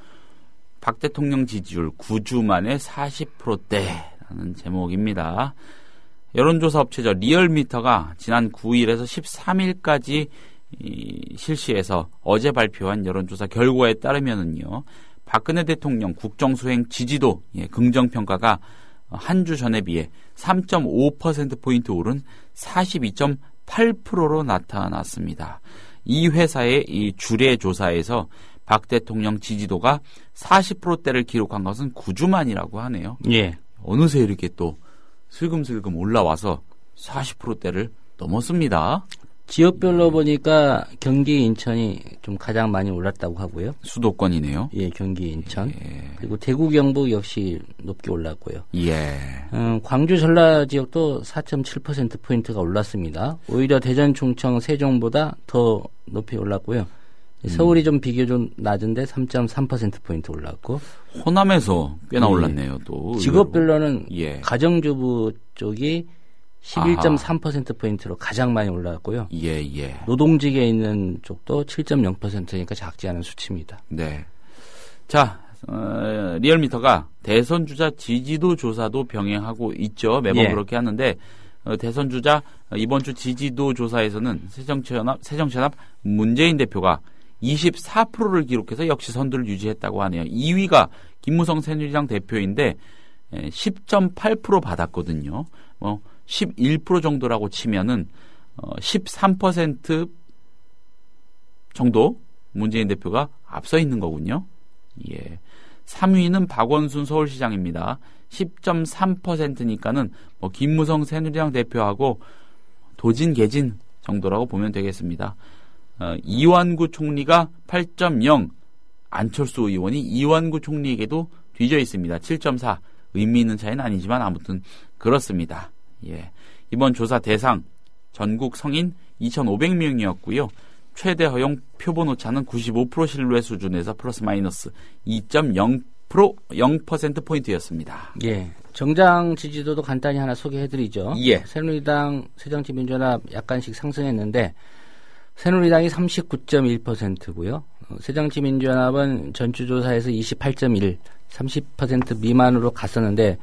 박 대통령 지지율 9주 만에 40%대라는 제목입니다. 여론조사 업체죠. 리얼미터가 지난 9일에서 13일까지 실시해서 어제 발표한 여론조사 결과에 따르면은요. 박근혜 대통령 국정수행 지지도 긍정평가가 한 주 전에 비해 3.5%포인트 오른 42.8%로 나타났습니다. 이 회사의 이 주례 조사에서 박 대통령 지지도가 40%대를 기록한 것은 9주 만이라고 하네요. 예. 어느새 이렇게 또 슬금슬금 올라와서 40%대를 넘었습니다. 지역별로 보니까 경기 인천이 좀 가장 많이 올랐다고 하고요. 수도권이네요. 예, 경기 인천. 예. 그리고 대구 경북 역시 높게 올랐고요. 예. 광주 전라 지역도 4.7%포인트가 올랐습니다. 오히려 대전 충청 세종보다 더 높이 올랐고요. 서울이 좀 비교적 낮은데 3.3%포인트 올랐고. 호남에서 꽤나 올랐네요, 또. 직업별로는 예. 가정주부 쪽이 11.3%포인트로 가장 많이 올랐고요. 예, 예. 노동직에 있는 쪽도 7.0%니까 작지 않은 수치입니다. 네. 자, 리얼미터가 대선주자 지지도 조사도 병행하고 있죠. 매번 그렇게 하는데, 대선주자 이번 주 지지도 조사에서는 새정치연합 문재인 대표가 24%를 기록해서 역시 선두를 유지했다고 하네요. 2위가 김무성 새누리당 대표인데 10.8% 받았거든요. 11% 정도라고 치면은 13% 정도 문재인 대표가 앞서 있는 거군요. 예. 3위는 박원순 서울시장입니다. 10.3%니까는 김무성 새누리당 대표하고 도진 개진 정도라고 보면 되겠습니다. 이완구 총리가 8.0, 안철수 의원이 이완구 총리에게도 뒤져 있습니다. 7.4. 의미 있는 차이는 아니지만 아무튼 그렇습니다. 예. 이번 조사 대상 전국 성인 2,500명이었고요. 최대 허용 표본 오차는 95% 신뢰 수준에서 플러스 마이너스 2.0%포인트였습니다. 예. 정당 지지도도 간단히 하나 소개해드리죠. 예. 새누리당, 새정치민주연합 약간씩 상승했는데 새누리당이 39.1%고요. 새정치민주연합은 전주조사에서 28.1, 30% 미만으로 갔었는데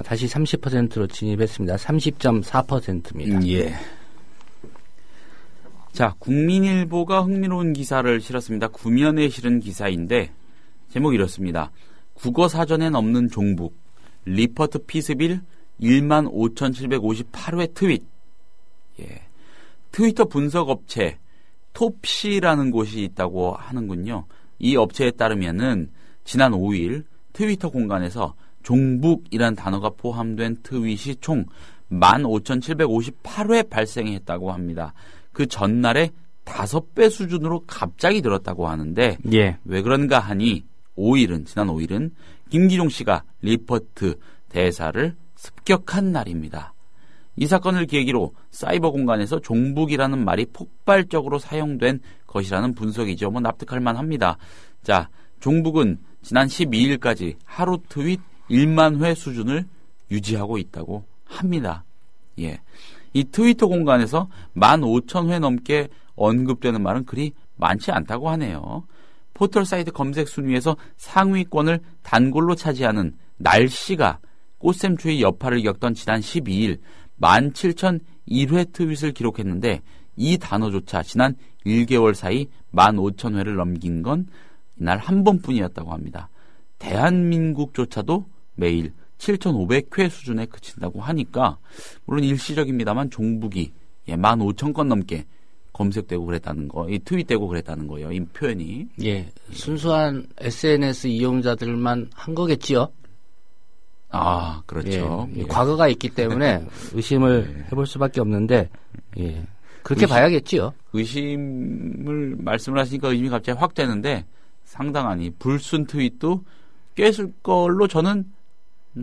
다시 30%로 진입했습니다. 30.4%입니다. 예. 자, 국민일보가 흥미로운 기사를 실었습니다. 구면에 실은 기사인데 제목이 이렇습니다. 국어사전엔 없는 종북, 리퍼트 피스빌 15,758회 트윗. 예. 트위터 분석 업체 톱시라는 곳이 있다고 하는군요. 이 업체에 따르면은 지난 5일 트위터 공간에서 종북이란 단어가 포함된 트윗이 총 15,758회 발생했다고 합니다. 그 전날에 5배 수준으로 갑자기 늘었다고 하는데 예. 왜 그런가 하니 지난 5일은 김기종 씨가 리퍼트 대사를 습격한 날입니다. 이 사건을 계기로 사이버 공간에서 종북이라는 말이 폭발적으로 사용된 것이라는 분석이죠. 뭐 납득할 만합니다. 자, 종북은 지난 12일까지 하루 트윗 1만 회 수준을 유지하고 있다고 합니다. 예. 이 트위터 공간에서 15,000회 넘게 언급되는 말은 그리 많지 않다고 하네요. 포털 사이트 검색 순위에서 상위권을 단골로 차지하는 날씨가 꽃샘추위 여파를 겪던 지난 12일 17,001회 트윗을 기록했는데 이 단어조차 지난 1개월 사이 15,000회를 넘긴 건 이날 한 번뿐이었다고 합니다. 대한민국조차도 매일 7,500회 수준에 그친다고 하니까 물론 일시적입니다만 종북이 15,000건 넘게 검색되고 그랬다는 거, 이 트윗되고 그랬다는 거예요. 이 표현이. 예, 순수한 SNS 이용자들만 한 거겠지요. 아, 그렇죠. 예, 과거가 있기 때문에 의심을 해볼 수밖에 없는데, 예, 그렇게 봐야겠지요. 의심을 말씀을 하시니까 의심이 갑자기 확 되는데 상당하니 불순 트윗도 꽤 있을 걸로 저는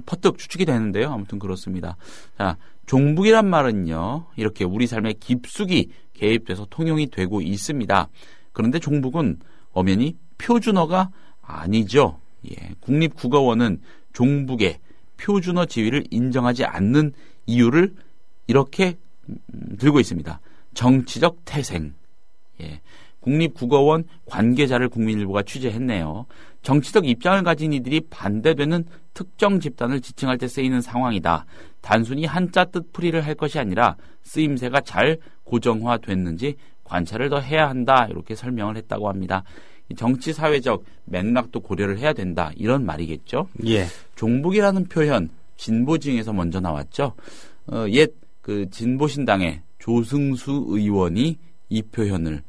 퍼뜩 추측이 되는데요. 아무튼 그렇습니다. 자, 종북이란 말은요, 이렇게 우리 삶에 깊숙이 개입돼서 통용이 되고 있습니다. 그런데 종북은 엄연히 표준어가 아니죠. 예, 국립국어원은 종북의 표준어 지위를 인정하지 않는 이유를 이렇게 들고 있습니다. 정치적 태생. 예, 국립국어원 관계자를 국민일보가 취재했네요. 정치적 입장을 가진 이들이 반대되는 특정 집단을 지칭할 때 쓰이는 상황이다. 단순히 한자 뜻풀이를 할 것이 아니라 쓰임새가 잘 고정화됐는지 관찰을 더 해야 한다. 이렇게 설명을 했다고 합니다. 정치 사회적 맥락도 고려를 해야 된다. 이런 말이겠죠. 예. 종북이라는 표현 진보지응에서 먼저 나왔죠. 옛 그 진보신당의 조승수 의원이 이 표현을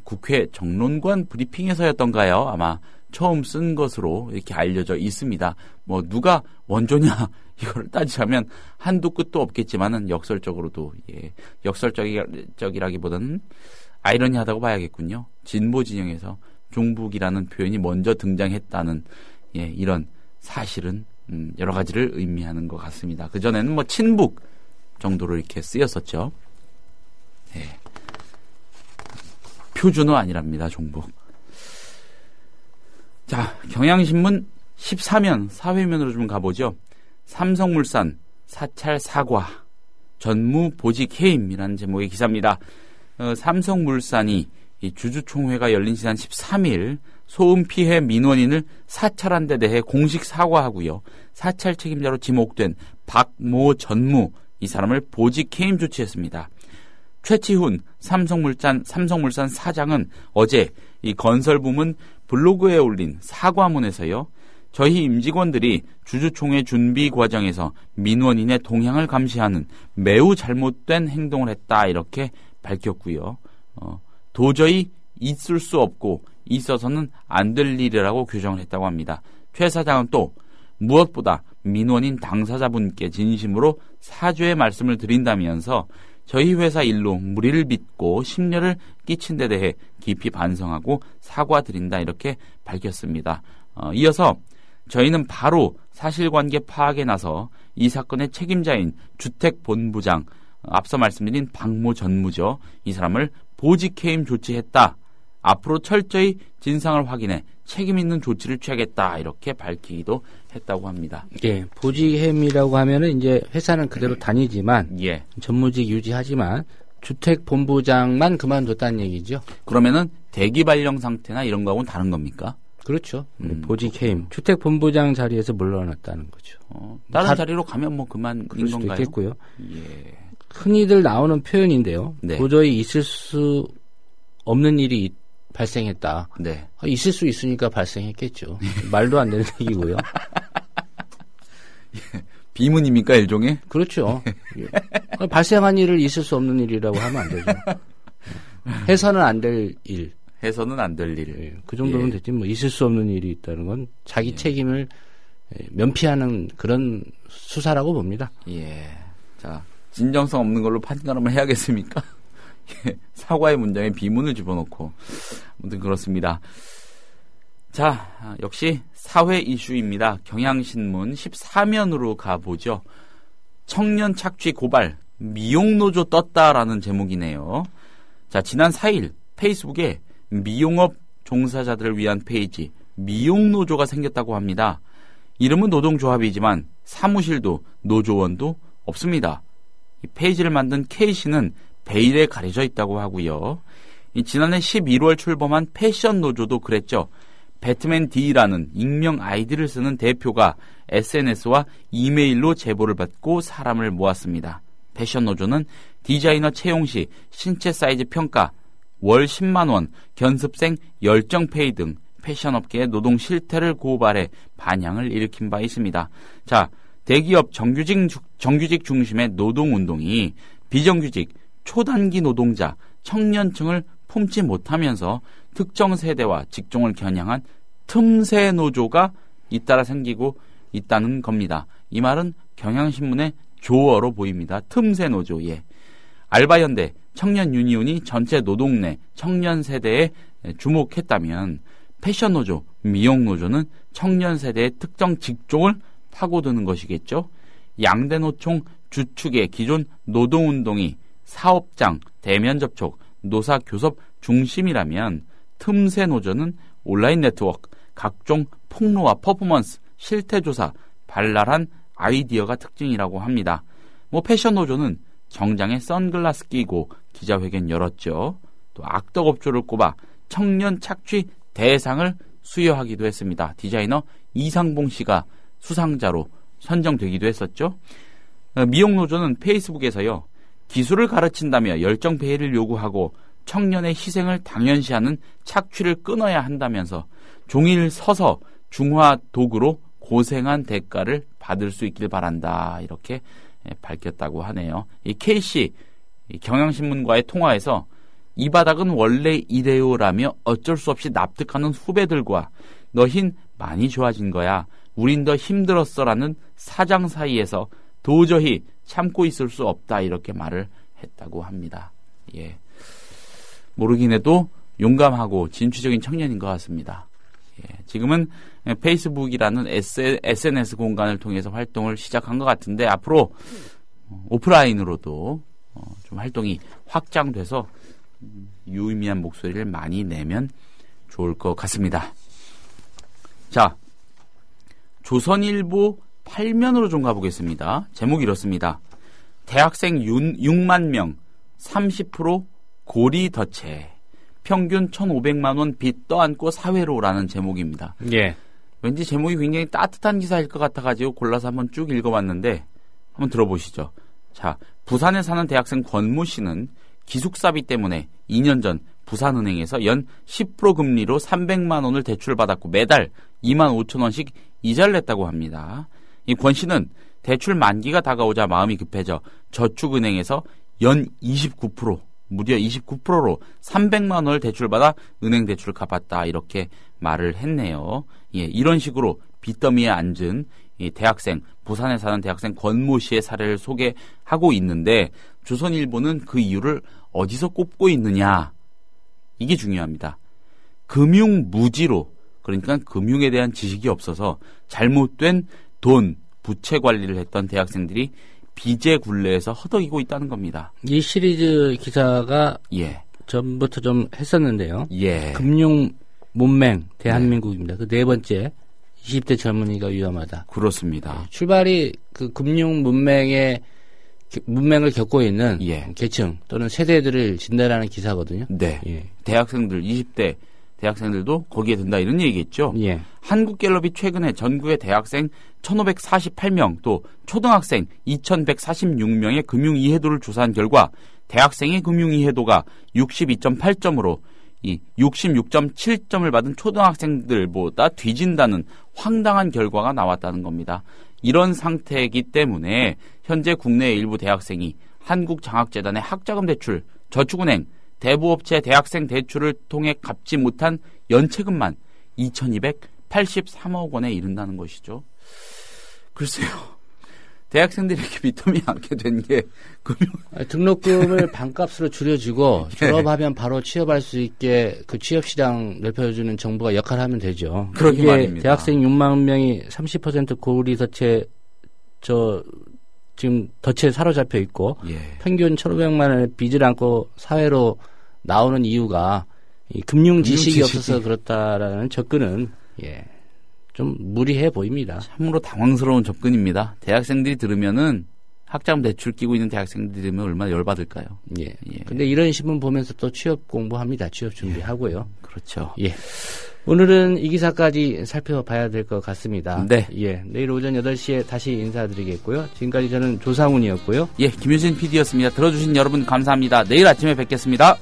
국회 정론관 브리핑에서였던가요? 아마 처음 쓴 것으로 이렇게 알려져 있습니다. 뭐 누가 원조냐 이걸 따지자면 한도 끝도 없겠지만은 역설적으로도 역설적이라기보다는 아이러니하다고 봐야겠군요. 진보 진영에서 종북이라는 표현이 먼저 등장했다는 이런 사실은 여러 가지를 의미하는 것 같습니다. 그 전에는 뭐 친북 정도로 이렇게 쓰였었죠. 네. 표준어 아니랍니다. 종북. 자, 경향신문 14면 사회면으로 좀 가보죠. 삼성물산 사찰 사과 전무 보직 해임이라는 제목의 기사입니다. 삼성물산이 이 주주총회가 열린 지난 13일 소음 피해 민원인을 사찰한 데 대해 공식 사과하고요. 사찰 책임자로 지목된 박모 전무 이 사람을 보직 해임 조치했습니다. 최치훈 삼성물산 사장은 어제 이 건설부문 블로그에 올린 사과문에서요. 저희 임직원들이 주주총회 준비 과정에서 민원인의 동향을 감시하는 매우 잘못된 행동을 했다 이렇게 밝혔고요. 도저히 있을 수 없고 있어서는 안 될 일이라고 규정을 했다고 합니다. 최 사장은 또 무엇보다 민원인 당사자분께 진심으로 사죄의 말씀을 드린다면서 저희 회사 일로 무리를 빚고 심려를 끼친 데 대해 깊이 반성하고 사과드린다 이렇게 밝혔습니다. 이어서 저희는 바로 사실관계 파악에 나서 이 사건의 책임자인 주택본부장 앞서 말씀드린 박모 전무죠. 이 사람을 보직해임 조치했다. 앞으로 철저히 진상을 확인해 책임 있는 조치를 취하겠다 이렇게 밝히기도 했다고 합니다. 예, 보직해임이라고 하면은 이제 회사는 그대로 다니지만 예. 전무직 유지하지만 주택본부장만 그만뒀다는 얘기죠. 그러면은 대기 발령 상태나 이런 거하고는 다른 겁니까? 그렇죠. 보직해임, 주택본부장 자리에서 물러났다는 거죠. 다른 자리로 가면 뭐 그만인 그럴 수도 건가요? 있겠고요. 예. 흔히들 나오는 표현인데요. 네. 도저히 있을 수 없는 일이 발생했다. 네. 있을 수 있으니까 발생했겠죠. 말도 안 되는 얘기고요. 비문입니까, 일종의? 그렇죠. 발생한 일을 있을 수 없는 일이라고 하면 안 되죠. 해서는 안 될 일. 해서는 안 될 일. 그 정도는 됐지, 뭐, 있을 수 없는 일이 있다는 건 자기 책임을 면피하는 그런 수사라고 봅니다. 예. 자, 진정성 없는 걸로 판단하면 해야겠습니까? 사과의 문장에 비문을 집어넣고. 아무튼 그렇습니다. 자, 역시 사회 이슈입니다. 경향신문 14면으로 가보죠. 청년 착취 고발, 미용노조 떴다라는 제목이네요. 자, 지난 4일 페이스북에 미용업 종사자들을 위한 페이지 미용노조가 생겼다고 합니다. 이름은 노동조합이지만 사무실도 노조원도 없습니다. 이 페이지를 만든 K씨는 베일에 가려져 있다고 하고요. 지난해 11월 출범한 패션노조도 그랬죠. 배트맨 D라는 익명 아이디를 쓰는 대표가 SNS와 이메일로 제보를 받고 사람을 모았습니다. 패션노조는 디자이너 채용 시 신체 사이즈 평가, 월 10만 원, 견습생 열정페이 등 패션업계의 노동 실태를 고발해 반향을 일으킨 바 있습니다. 자, 대기업 정규직 중심의 노동운동이 비정규직, 초단기 노동자, 청년층을 품지 못하면서 특정 세대와 직종을 겨냥한 틈새 노조가 잇따라 생기고 있다는 겁니다. 이 말은 경향신문의 조어로 보입니다. 틈새 노조. 예. 알바연대, 청년유니온이 전체 노동 내 청년 세대에 주목했다면 패션노조, 미용노조는 청년 세대의 특정 직종을 파고드는 것이겠죠. 양대노총 주축의 기존 노동운동이 사업장, 대면 접촉, 노사 교섭 중심이라면 틈새 노조는 온라인 네트워크, 각종 폭로와 퍼포먼스, 실태조사, 발랄한 아이디어가 특징이라고 합니다. 패션 노조는 정장에 선글라스 끼고 기자회견 열었죠. 또 악덕업주를 꼽아 청년 착취 대상을 수여하기도 했습니다. 디자이너 이상봉 씨가 수상자로 선정되기도 했었죠. 미용노조는 페이스북에서요. 기술을 가르친다며 열정페이를 요구하고 청년의 희생을 당연시하는 착취를 끊어야 한다면서 종일 서서 중화 도구로 고생한 대가를 받을 수 있길 바란다. 이렇게 밝혔다고 하네요. 이 K씨 경향신문과의 통화에서 이 바닥은 원래 이래요라며 어쩔 수 없이 납득하는 후배들과 너흰 많이 좋아진 거야. 우린 더 힘들었어라는 사장 사이에서 도저히 참고 있을 수 없다. 이렇게 말을 했다고 합니다. 예. 모르긴 해도 용감하고 진취적인 청년인 것 같습니다. 예. 지금은 페이스북이라는 SNS 공간을 통해서 활동을 시작한 것 같은데 앞으로 오프라인으로도 좀 활동이 확장돼서 유의미한 목소리를 많이 내면 좋을 것 같습니다. 자, 조선일보 8면으로 좀 가보겠습니다. 제목이 이렇습니다. 대학생 6만 명 30% 고리더체 평균 1,500만 원 빚 떠안고 사회로라는 제목입니다. 예. 왠지 제목이 굉장히 따뜻한 기사일 것 같아가지고 골라서 한번 쭉 읽어봤는데 한번 들어보시죠. 자, 부산에 사는 대학생 권모 씨는 기숙사비 때문에 2년 전 부산은행에서 연 10% 금리로 300만 원을 대출받았고 매달 2만 5천 원씩 이자를 냈다고 합니다. 이 권 씨는 대출 만기가 다가오자 마음이 급해져 저축은행에서 연 29%, 무려 29%로 300만 원을 대출받아 은행 대출을 갚았다. 이렇게 말을 했네요. 예, 이런 식으로 빚더미에 앉은 이 대학생, 부산에 사는 대학생 권모 씨의 사례를 소개하고 있는데 조선일보는 그 이유를 어디서 꼽고 있느냐. 이게 중요합니다. 금융무지로, 그러니까 금융에 대한 지식이 없어서 잘못된 돈, 부채 관리를 했던 대학생들이 빚의 굴레에서 허덕이고 있다는 겁니다. 이 시리즈 기사가 예. 전부터 좀 했었는데요. 예. 금융 문맹 대한민국입니다. 그 네 번째 20대 젊은이가 위험하다. 그렇습니다. 출발이 그 금융 문맹을 겪고 있는 예. 계층 또는 세대들을 진단하는 기사거든요. 네. 예. 대학생들 20대 대학생들도 거기에 든다 이런 얘기겠죠. 예. 한국갤럽이 최근에 전국의 대학생 1,548명 또 초등학생 2,146명의 금융 이해도를 조사한 결과 대학생의 금융 이해도가 62.8점으로 이 66.7점을 받은 초등학생들보다 뒤진다는 황당한 결과가 나왔다는 겁니다. 이런 상태이기 때문에 현재 국내 일부 대학생이 한국장학재단의 학자금 대출, 저축은행, 대부업체 대학생 대출을 통해 갚지 못한 연체금만 2,283억 원에 이른다는 것이죠. 글쎄요. 대학생들이 이렇게 미통이 않게 된 게 등록금을 반값으로 줄여주고 졸업하면 바로 취업할 수 있게 그 취업시장 넓혀주는 정부가 역할을 하면 되죠. 그러게 말입니다. 대학생 6만 명이 30% 고리 덫에 지금 덫에 사로잡혀 있고 평균 1,500만 원의 빚을 안고 사회로 나오는 이유가 이 금융 지식이 없어서 그렇다라는 접근은 좀 무리해 보입니다. 참으로 당황스러운 접근입니다. 대학생들이 들으면은 학자금 대출 끼고 있는 대학생들이 들으면 얼마나 열받을까요? 근데 이런 신문 보면서 또 취업 공부합니다. 취업 준비하고요. 그렇죠. 오늘은 이 기사까지 살펴봐야 될 것 같습니다. 네. 내일 오전 8시에 다시 인사드리겠고요. 지금까지 저는 조상훈이었고요. 김유진 PD였습니다. 들어주신 여러분 감사합니다. 내일 아침에 뵙겠습니다.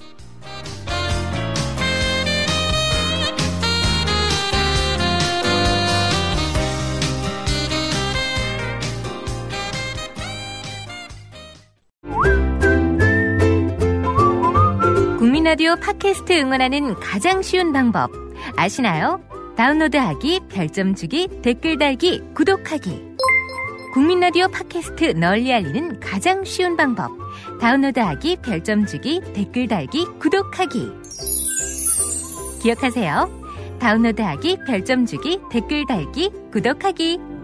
국민라디오 팟캐스트 응원하는 가장 쉬운 방법 아시나요? 다운로드하기, 별점 주기, 댓글 달기, 구독하기. 국민라디오 팟캐스트 널리 알리는 가장 쉬운 방법. 다운로드하기, 별점 주기, 댓글 달기, 구독하기. 기억하세요. 다운로드하기, 별점 주기, 댓글 달기, 구독하기.